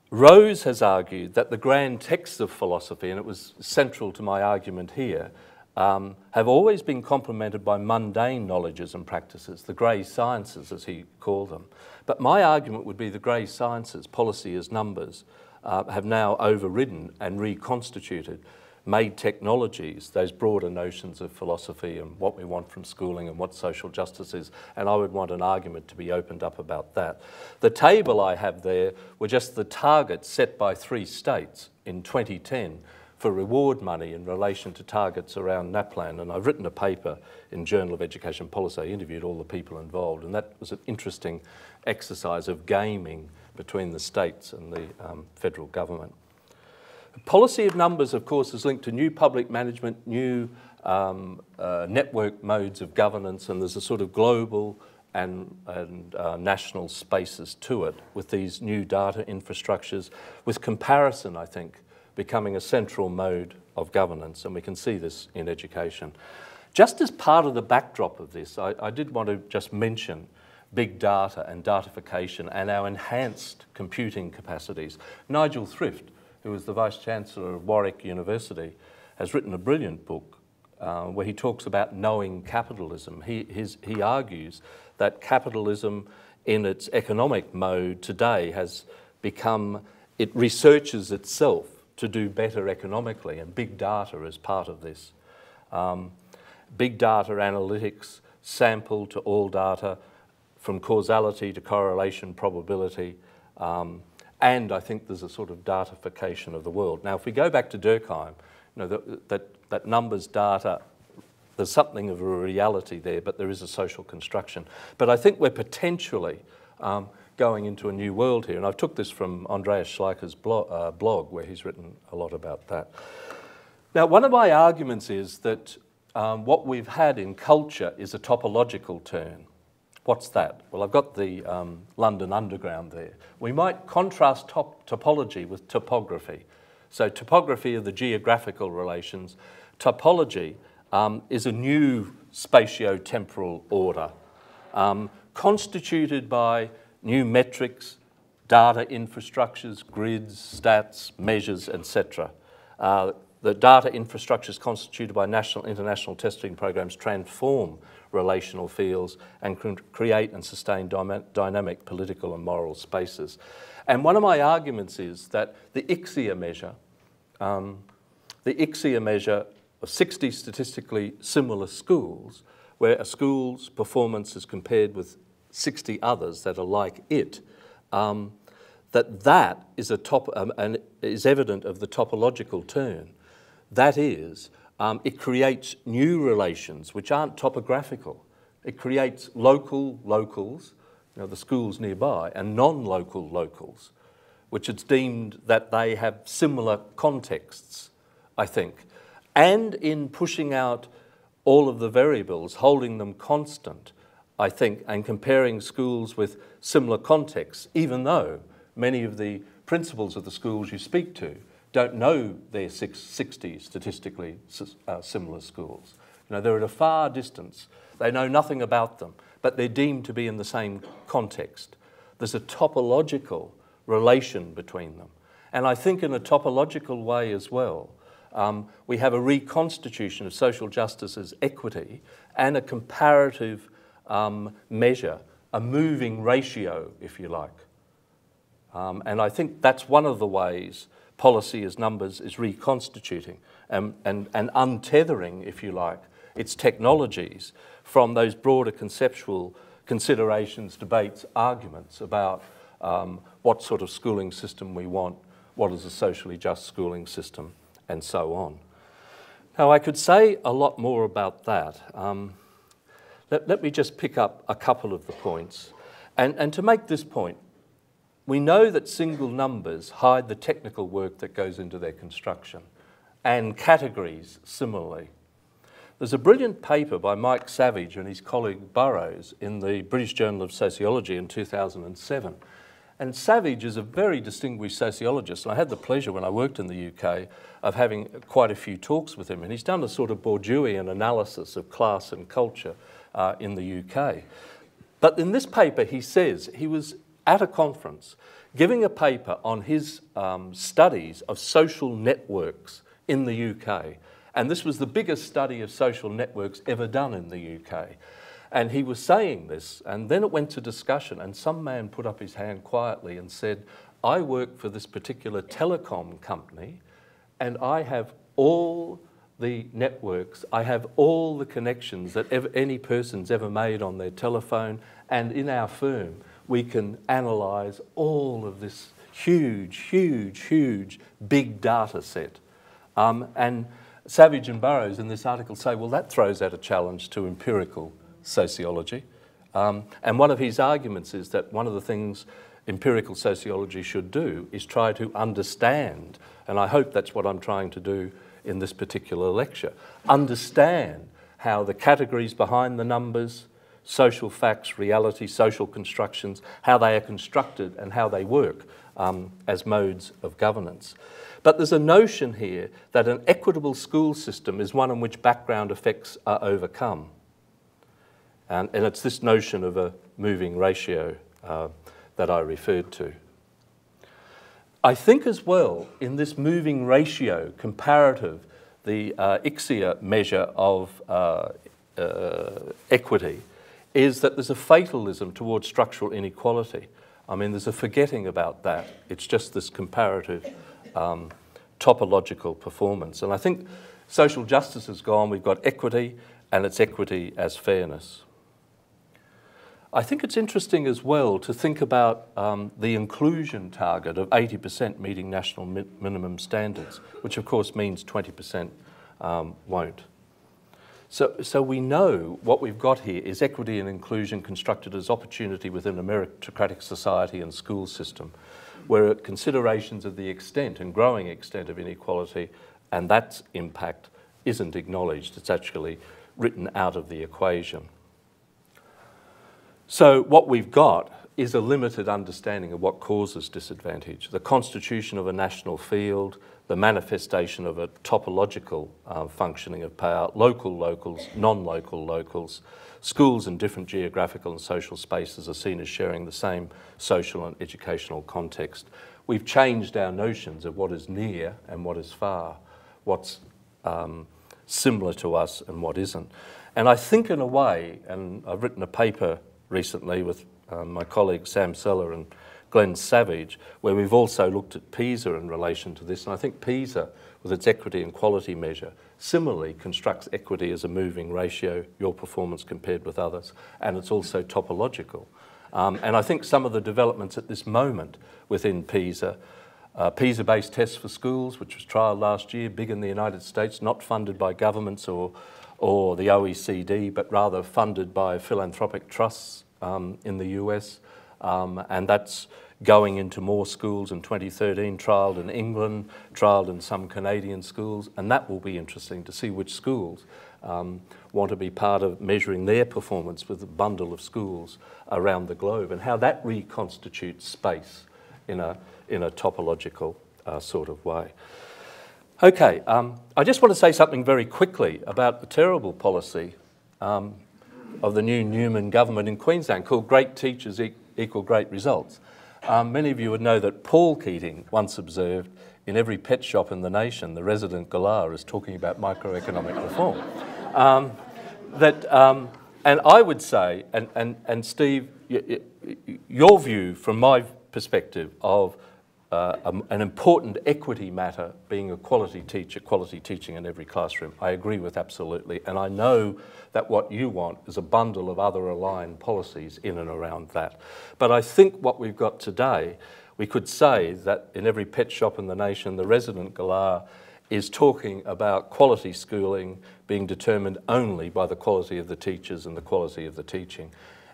Rose has argued that the grand texts of philosophy, and it was central to my argument here, have always been complemented by mundane knowledges and practices, the grey sciences as he called them. But my argument would be the grey sciences, policy as numbers, have now overridden and reconstituted made technologies, those broader notions of philosophy and what we want from schooling and what social justice is, and I would want an argument to be opened up about that. The table I have there were just the targets set by 3 states in 2010 for reward money in relation to targets around NAPLAN, and I've written a paper in Journal of Education Policy. I interviewed all the people involved, and that was an interesting exercise of gaming between the states and the federal government. Policy of numbers, of course, is linked to new public management, new network modes of governance, and there's a sort of global and national spaces to it with these new data infrastructures, with comparison, I think, becoming a central mode of governance, and we can see this in education. Just as part of the backdrop of this, I did want to just mention big data and dartification and our enhanced computing capacities. Nigel Thrift, who was the Vice-Chancellor of Warwick University, has written a brilliant book where he talks about knowing capitalism. He argues that capitalism in its economic mode today has become, it researches itself to do better economically, and big data is part of this. Big data analytics, sample to all data, from causality to correlation probability, and I think there's a sort of dartification of the world. Now, if we go back to Durkheim, you know, that numbers, data, there's something of a reality there, but there is a social construction. But I think we're potentially going into a new world here, and I've took this from Andreas Schleicher's blog, where he's written a lot about that. Now, one of my arguments is that what we've had in culture is a topological turn. What's that? Well, I've got the London Underground there. We might contrast topology with topography. So topography are the geographical relations. Topology is a new spatio-temporal order constituted by new metrics, data infrastructures, grids, stats, measures, etc. The data infrastructures constituted by national and international testing programs transform relational fields and create and sustain dynamic political and moral spaces. And one of my arguments is that the Ixia measure of 60 statistically similar schools, where a school's performance is compared with 60 others that are like it, that is and is evident of the topological turn. That is, it creates new relations which aren't topographical. It creates local locals, you know, the schools nearby, and non-local locals, which it's deemed that they have similar contexts, I think. And in pushing out all of the variables, holding them constant, I think, and comparing schools with similar contexts, even though many of the principals of the schools you speak to don't know they're 60 statistically similar schools. You know, they're at a far distance. They know nothing about them, but they're deemed to be in the same context. There's a topological relation between them. And I think in a topological way as well, we have a reconstitution of social justice as equity and a comparative measure, a moving ratio, if you like. And I think that's one of the ways policy as numbers is reconstituting and untethering, if you like, its technologies from those broader conceptual considerations, debates, arguments about what sort of schooling system we want, what is a socially just schooling system, and so on. Now, I could say a lot more about that. Let me just pick up a couple of the points. And to make this point, we know that single numbers hide the technical work that goes into their construction, and categories similarly. There's a brilliant paper by Mike Savage and his colleague Burrows in the British Journal of Sociology in 2007. And Savage is a very distinguished sociologist, and I had the pleasure when I worked in the UK of having quite a few talks with him, and he's done a sort of Bourdieuian analysis of class and culture in the UK. But in this paper he says he was at a conference giving a paper on his studies of social networks in the UK. And this was the biggest study of social networks ever done in the UK. And he was saying this, and then it went to discussion, and some man put up his hand quietly and said, I work for this particular telecom company, and I have all the networks, I have all the connections that any person's ever made on their telephone, and in our firm we can analyse all of this huge big data set. And Savage and Burrows in this article say, well, that throws out a challenge to empirical sociology. And one of his arguments is that one of the things empirical sociology should do is try to understand, and I hope that's what I'm trying to do in this particular lecture, understand how the categories behind the numbers, social facts, reality, social constructions, how they are constructed and how they work as modes of governance. But there's a notion here that an equitable school system is one in which background effects are overcome. And it's this notion of a moving ratio that I referred to. I think as well, in this moving ratio comparative, the Ixia measure of equity is that there's a fatalism towards structural inequality. I mean, there's a forgetting about that. It's just this comparative topological performance. And I think social justice has gone, we've got equity, and it's equity as fairness. I think it's interesting as well to think about the inclusion target of 80% meeting national minimum standards, which of course means 20% won't. So we know what we've got here is equity and inclusion constructed as opportunity within a meritocratic society and school system, where considerations of the extent and growing extent of inequality and that impact isn't acknowledged. It's actually written out of the equation. So what we've got is a limited understanding of what causes disadvantage, the constitution of a national field, the manifestation of a topological functioning of power, local locals, non-local locals. Schools in different geographical and social spaces are seen as sharing the same social and educational context. We've changed our notions of what is near and what is far, what's similar to us and what isn't. And I think in a way, and I've written a paper recently with my colleagues Sam Seller and Glenn Savage, where we've also looked at PISA in relation to this. And I think PISA, with its equity and quality measure, similarly constructs equity as a moving ratio, your performance compared with others, and it's also topological. And I think some of the developments at this moment within PISA, PISA-based tests for schools, which was trialled last year, big in the United States, not funded by governments or the OECD, but rather funded by philanthropic trusts in the US. And that's going into more schools in 2013, trialled in England, trialled in some Canadian schools, and that will be interesting to see which schools want to be part of measuring their performance with a bundle of schools around the globe and how that reconstitutes space in a topological sort of way. Okay, I just want to say something very quickly about the terrible policy of the new Newman government in Queensland called Great Teachers Equal Great Results. Many of you would know that Paul Keating once observed, in every pet shop in the nation, the resident galah is talking about microeconomic reform. And I would say, and Steve, your view from my perspective of an important equity matter being a quality teaching in every classroom, I agree with absolutely. And I know that what you want is a bundle of other aligned policies in and around that. But I think what we've got today, we could say that in every pet shop in the nation, the resident galah is talking about quality schooling being determined only by the quality of the teachers and the quality of the teaching.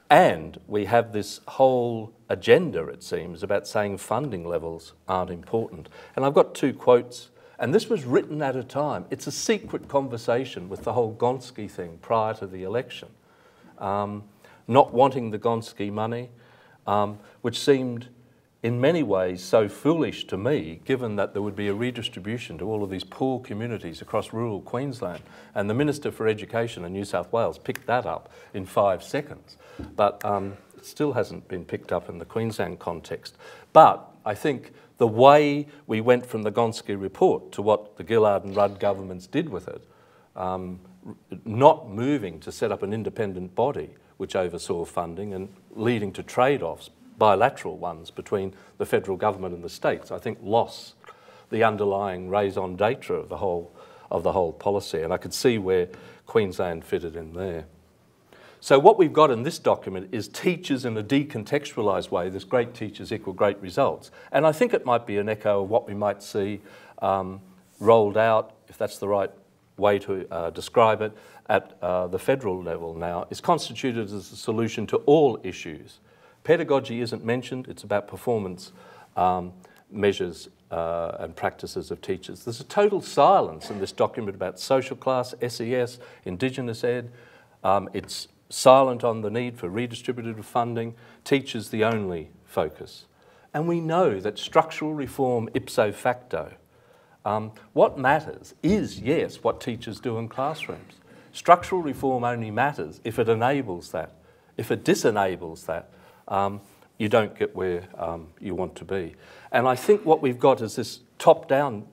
And we have this whole agenda, it seems, about saying funding levels aren't important. And I've got two quotes, and this was written at a time. It's a secret conversation with the whole Gonski thing prior to the election. Not wanting the Gonski money, which seemed in many ways so foolish to me, given that there would be a redistribution to all of these poor communities across rural Queensland. And the Minister for Education in New South Wales picked that up in 5 seconds. But it still hasn't been picked up in the Queensland context. But I think the way we went from the Gonski report to what the Gillard and Rudd governments did with it, not moving to set up an independent body which oversaw funding and leading to trade-offs, bilateral ones between the federal government and the states, I think lost the underlying raison d'etre of the whole of the whole policy, and I could see where Queensland fitted in there. So what we've got in this document is teachers in a decontextualised way. There's great teachers equal great results. And I think it might be an echo of what we might see rolled out, if that's the right way to describe it, at the federal level now, is constituted as a solution to all issues. Pedagogy isn't mentioned. It's about performance measures and practices of teachers. There's a total silence in this document about social class, SES, Indigenous ed. It's silent on the need for redistributive funding, teachers the only focus. And we know that structural reform ipso facto, what matters is, yes, what teachers do in classrooms. Structural reform only matters if it enables that. If it disenables that, you don't get where you want to be. And I think what we've got is this top-down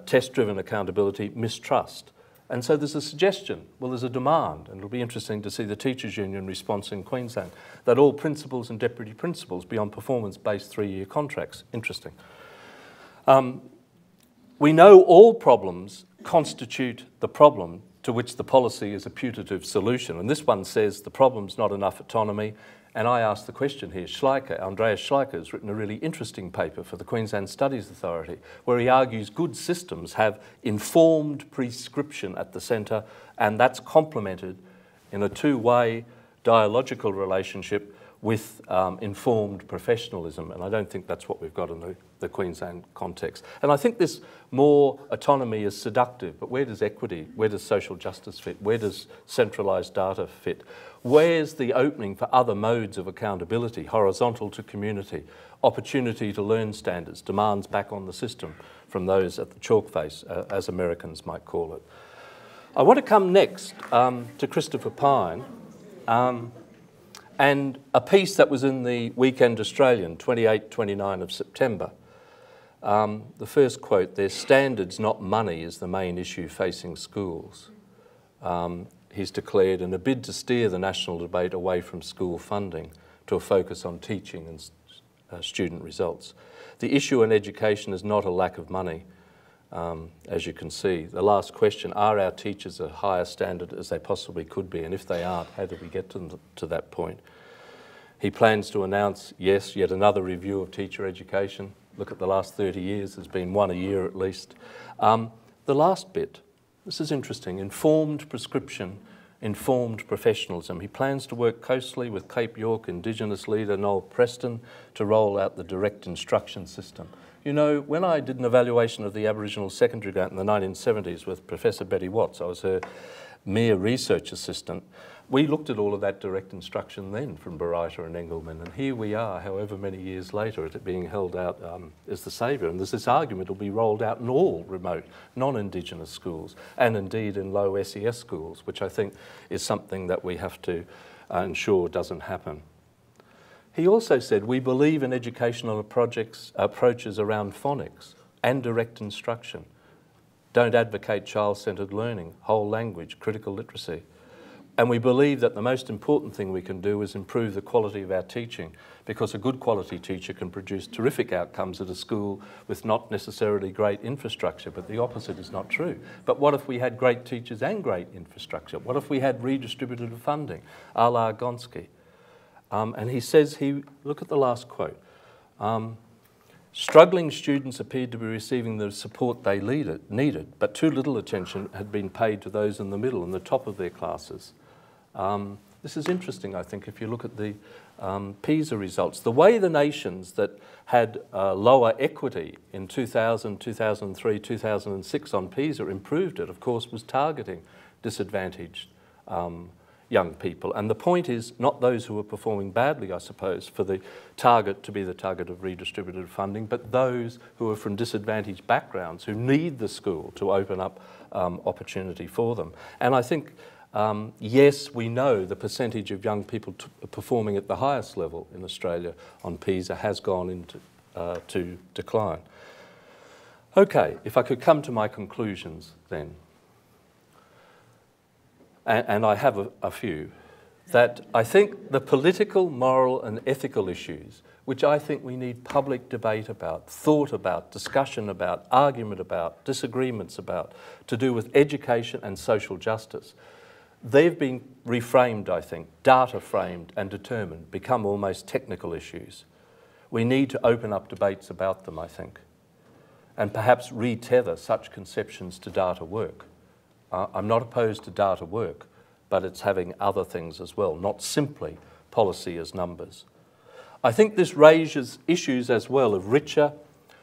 test-driven accountability mistrust. And so there's a suggestion, well, there's a demand, and it'll be interesting to see the Teachers' Union response in Queensland, that all principals and deputy principals be on performance-based 3-year contracts. Interesting. We know all problems constitute the problem to which the policy is a putative solution. And this one says the problem's not enough autonomy. And I asked the question here, Andreas Schleicher has written a really interesting paper for the Queensland Studies Authority, where he argues good systems have informed prescription at the centre, and that's complemented in a two-way dialogical relationship with informed professionalism. And I don't think that's what we've got in the Queensland context. And I think this more autonomy is seductive, but where does equity, where does social justice fit, where does centralised data fit? Where's the opening for other modes of accountability, horizontal to community, opportunity to learn standards, demands back on the system from those at the chalk face, as Americans might call it. I want to come next to Christopher Pyne and a piece that was in the Weekend Australian, 28-29 of September. The first quote there, standards, not money, is the main issue facing schools. He's declared, in a bid to steer the national debate away from school funding to a focus on teaching and student results. The issue in education is not a lack of money, as you can see. The last question, are our teachers a higher standard as they possibly could be? And if they aren't, how do we get to that point? He plans to announce, yes, yet another review of teacher education. Look at the last 30 years, there's been one a year at least. The last bit, this is interesting, informed prescription, informed professionalism. He plans to work closely with Cape York Indigenous leader Noel Preston to roll out the direct instruction system. You know, when I did an evaluation of the Aboriginal secondary grant in the 1970s with Professor Betty Watts, I was her mere research assistant, we looked at all of that direct instruction then from Baryta and Engelman, and here we are, however many years later, it being held out as the saviour. And there's this argument it'll be rolled out in all remote, non-Indigenous schools, and indeed in low SES schools, which I think is something that we have to ensure doesn't happen. He also said, we believe in educational approaches around phonics and direct instruction. Don't advocate child-centred learning, whole language, critical literacy. And we believe that the most important thing we can do is improve the quality of our teaching, because a good quality teacher can produce terrific outcomes at a school with not necessarily great infrastructure, but the opposite is not true. But what if we had great teachers and great infrastructure? What if we had redistributive funding, a la Gonski? And he says, look at the last quote, struggling students appeared to be receiving the support they needed, but too little attention had been paid to those in the middle and the top of their classes. This is interesting, I think, if you look at the PISA results. The way the nations that had lower equity in 2000, 2003, 2006 on PISA improved it, of course, was targeting disadvantaged young people. And the point is not those who are performing badly, I suppose, for the target to be the target of redistributive funding, but those who are from disadvantaged backgrounds who need the school to open up opportunity for them. And I think, yes, we know the percentage of young people performing at the highest level in Australia on PISA has gone into to decline. Okay, if I could come to my conclusions then. And I have a few. that I think the political, moral and ethical issues, which I think we need public debate about, thought about, discussion about, argument about, disagreements about, to do with education and social justice, they've been reframed, I think, data framed and determined, become almost technical issues. We need to open up debates about them, I think, and perhaps retether such conceptions to data work. I'm not opposed to data work, but it's having other things as well, not simply policy as numbers. I think this raises issues as well of richer,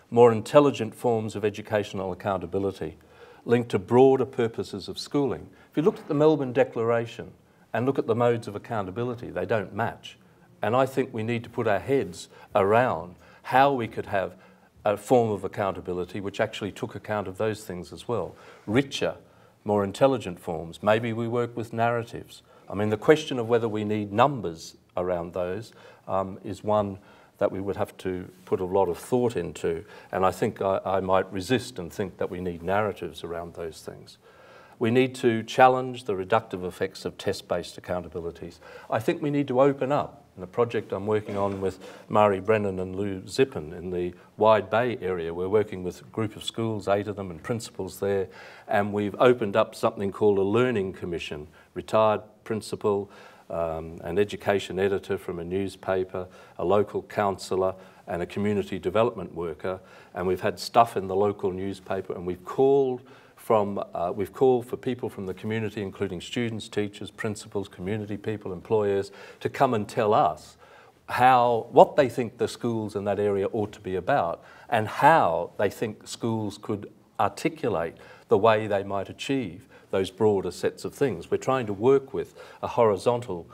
more intelligent forms of educational accountability linked to broader purposes of schooling. If you look at the Melbourne Declaration and look at the modes of accountability, they don't match. And I think we need to put our heads around how we could have a form of accountability which actually took account of those things as well. Richer, more intelligent forms. Maybe we work with narratives. I mean, the question of whether we need numbers around those is one that we would have to put a lot of thought into, and I think I might resist and think that we need narratives around those things. We need to challenge the reductive effects of test-based accountabilities. I think we need to open up. In the project I'm working on with Mari Brennan and Lou Zippen in the Wide Bay area, we're working with a group of schools, 8 of them, and principals there, and we've opened up something called a learning commission, retired principal, an education editor from a newspaper, a local counsellor and a community development worker, and we've had stuff in the local newspaper, and we've called for people from the community, including students, teachers, principals, community people, employers, to come and tell us what they think the schools in that area ought to be about and how they think schools could articulate the way they might achieve those broader sets of things. We're trying to work with a horizontal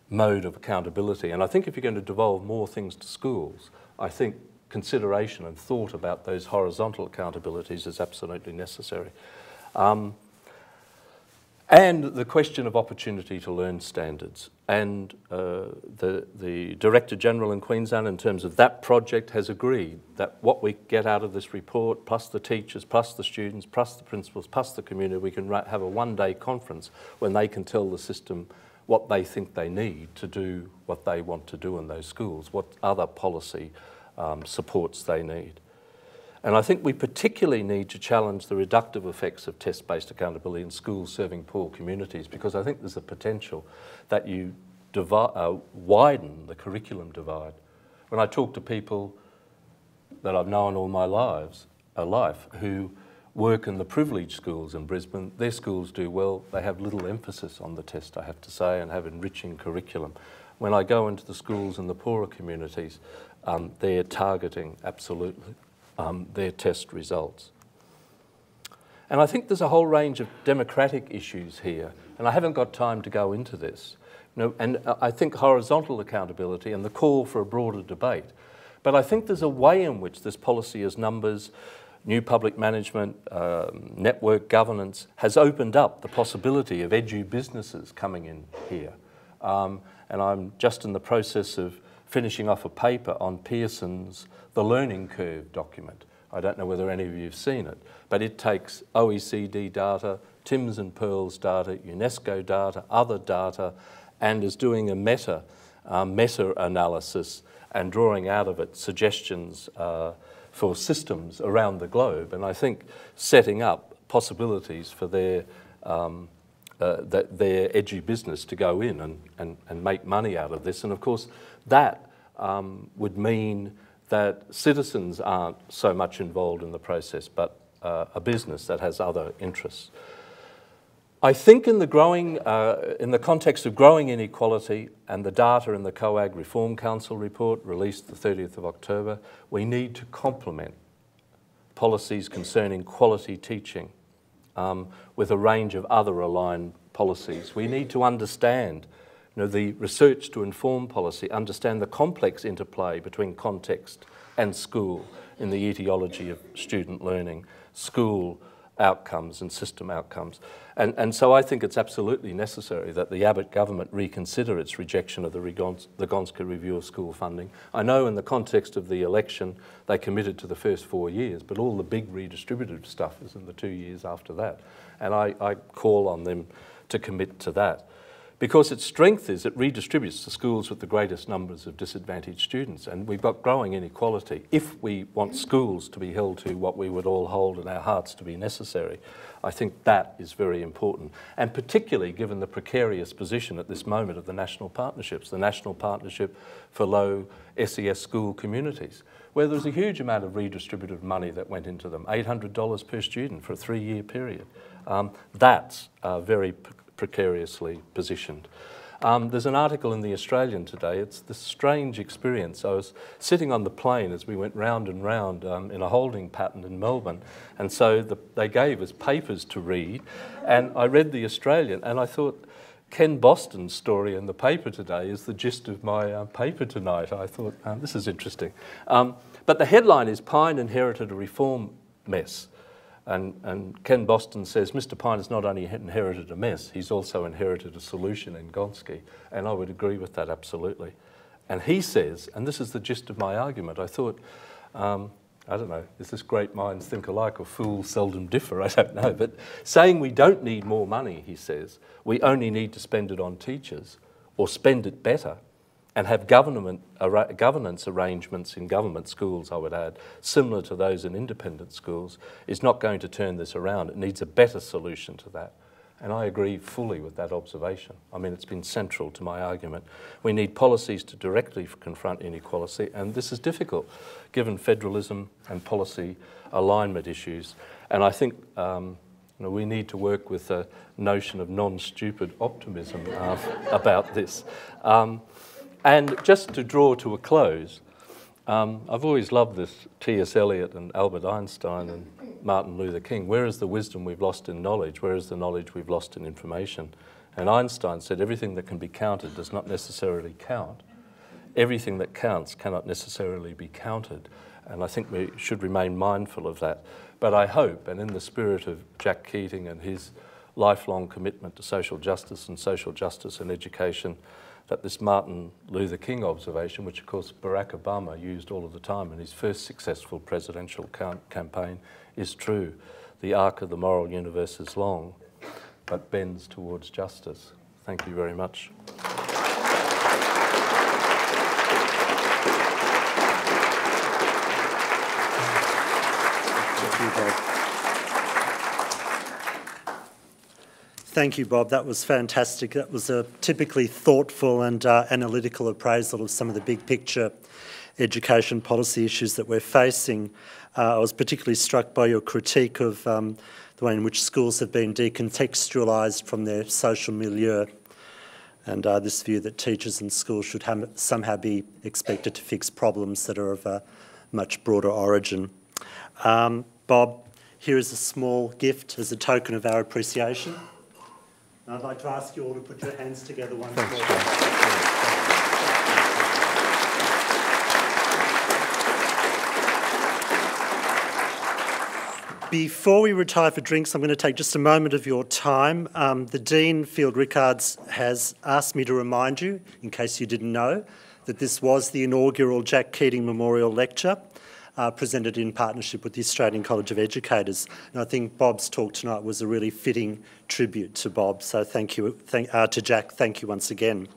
mode of accountability. And I think if you're going to devolve more things to schools, I think consideration and thought about those horizontal accountabilities is absolutely necessary. And the question of opportunity to learn standards. And the Director General in Queensland, in terms of that project, has agreed that what we get out of this report, plus the teachers, plus the students, plus the principals, plus the community, we can have a one-day conference when they can tell the system what they think they need to do what they want to do in those schools, what other policy supports they need. And I think we particularly need to challenge the reductive effects of test-based accountability in schools serving poor communities, because I think there's a potential that you widen the curriculum divide. When I talk to people that I've known all my life who work in the privileged schools in Brisbane, their schools do well. They have little emphasis on the test, I have to say, and have enriching curriculum. When I go into the schools in the poorer communities, they're targeting absolutely their test results. And I think there's a whole range of democratic issues here, and I haven't got time to go into this. And I think horizontal accountability and the call for a broader debate. But I think there's a way in which this policy as numbers, new public management, network governance has opened up the possibility of edu businesses coming in here. And I'm just in the process of finishing off a paper on Pearson's The Learning Curve document. I don't know whether any of you have seen it, but it takes OECD data, Timms and Pearl's data, UNESCO data, other data, and is doing a meta-analysis and drawing out of it suggestions for systems around the globe, and I think setting up possibilities for their edu business to go in and make money out of this. And of course that would mean that citizens aren't so much involved in the process, but a business that has other interests. I think in the context of growing inequality and the data in the COAG Reform Council report released the 30th of October, we need to complement policies concerning quality teaching with a range of other aligned policies. We need to understand the research to inform policy, understand the complex interplay between context and school in the etiology of student learning, school outcomes and system outcomes. And so I think it's absolutely necessary that the Abbott government reconsider its rejection of the Gonska Review of School Funding. I know in the context of the election they committed to the first 4 years, but all the big redistributive stuff is in the 2 years after that. And I call on them to commit to that. because its strength is it redistributes to schools with the greatest numbers of disadvantaged students. And we've got growing inequality. If we want schools to be held to what we would all hold in our hearts to be necessary, I think that is very important. And particularly given the precarious position at this moment of the national partnerships, the National Partnership for Low SES School Communities, where there's a huge amount of redistributed money that went into them, $800 per student for a 3-year period. That's very precariously positioned. There's an article in The Australian today. It's this strange experience. I was sitting on the plane as we went round and round in a holding pattern in Melbourne, and so they gave us papers to read, and I read The Australian, and I thought, Ken Boston's story in the paper today is the gist of my paper tonight. I thought, this is interesting. But the headline is Pyne inherited a reform mess. And Ken Boston says, Mr. Pyne has not only inherited a mess, he's also inherited a solution in Gonski. And I would agree with that absolutely. And he says, and this is the gist of my argument, I thought, I don't know, is this great minds think alike or fools seldom differ? I don't know. But saying we don't need more money, he says, we only need to spend it on teachers or spend it better and have governance arrangements in government schools, I would add, similar to those in independent schools, is not going to turn this around. It needs a better solution to that. And I agree fully with that observation. I mean, it's been central to my argument. We need policies to directly confront inequality, and this is difficult, given federalism and policy alignment issues. And I think we need to work with a notion of non-stupid optimism about this. And just to draw to a close, I've always loved this T.S. Eliot and Albert Einstein and Martin Luther King. Where is the wisdom we've lost in knowledge? Where is the knowledge we've lost in information? And Einstein said everything that can be counted does not necessarily count. Everything that counts cannot necessarily be counted. And I think we should remain mindful of that. But I hope, and in the spirit of Jack Keating and his lifelong commitment to social justice and education, that this Martin Luther King observation, which of course Barack Obama used all of the time in his first successful presidential campaign, is true. The arc of the moral universe is long, but bends towards justice. Thank you very much. Thank you, Bob. That was fantastic. That was a typically thoughtful and analytical appraisal of some of the big picture education policy issues that we're facing. I was particularly struck by your critique of the way in which schools have been decontextualised from their social milieu, and this view that teachers and schools should somehow be expected to fix problems that are of a much broader origin. Bob, here is a small gift as a token of our appreciation. And I'd like to ask you all to put your hands together once more. Before we retire for drinks, I'm going to take just a moment of your time. The Dean, Field Rickards, has asked me to remind you, in case you didn't know, that this was the inaugural Jack Keating Memorial Lecture, presented in partnership with the Australian College of Educators. And I think Bob's talk tonight was a really fitting tribute to Bob. So thank you to Jack. Thank you once again.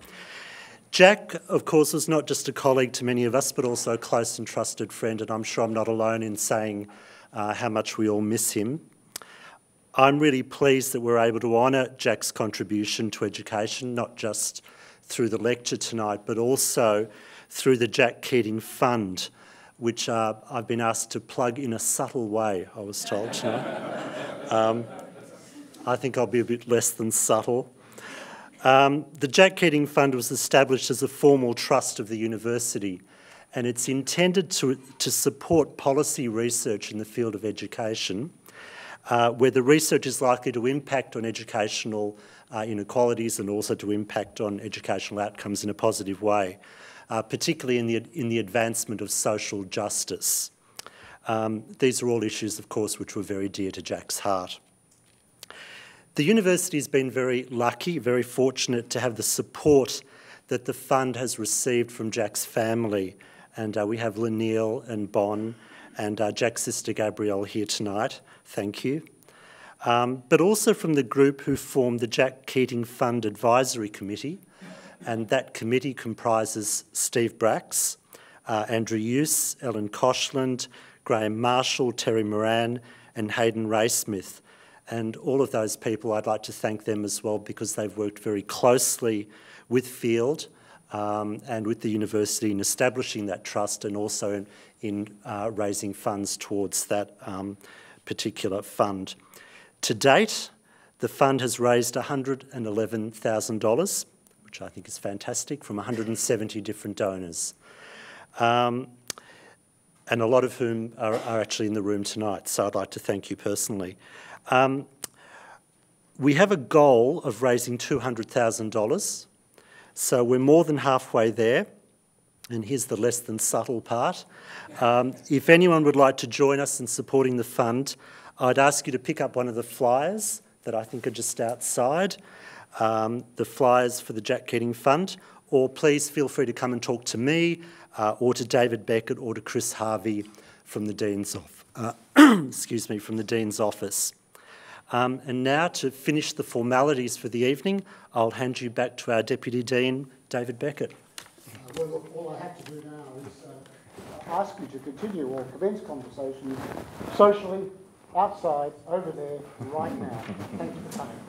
Jack, of course, was not just a colleague to many of us, but also a close and trusted friend. And I'm sure I'm not alone in saying how much we all miss him. I'm really pleased that we're able to honour Jack's contribution to education, not just through the lecture tonight, but also through the Jack Keating Fund, which I've been asked to plug in a subtle way, I was told tonight. I think I'll be a bit less than subtle. The Jack Keating Fund was established as a formal trust of the university, and it's intended to support policy research in the field of education, where the research is likely to impact on educational inequalities and also to impact on educational outcomes in a positive way. Particularly in the advancement of social justice. These are all issues, of course, which were very dear to Jack's heart. The university has been very lucky, very fortunate to have the support that the fund has received from Jack's family. And we have Laniel and Bon and Jack's sister Gabrielle here tonight. Thank you. but also from the group who formed the Jack Keating Fund Advisory Committee, and that committee comprises Steve Bracks, Andrew Hughes, Ellen Koshland, Graham Marshall, Terry Moran and Hayden Raysmith. And all of those people, I'd like to thank them as well because they've worked very closely with Field and with the university in establishing that trust and also in raising funds towards that particular fund. To date, the fund has raised $111,000, which I think is fantastic, from 170 different donors. And a lot of whom are actually in the room tonight, so I'd like to thank you personally. We have a goal of raising $200,000, so we're more than halfway there, and here's the less than subtle part. If anyone would like to join us in supporting the fund, I'd ask you to pick up one of the flyers that I think are just outside, the flyers for the Jack Keating Fund, or please feel free to come and talk to me or to David Beckett or to Chris Harvey from the Dean's from the Dean's office. And now to finish the formalities for the evening, I'll hand you back to our Deputy Dean, David Beckett. Well, look, all I have to do now is ask you to continue or commence conversations socially, outside, over there, right now. Thank you for coming.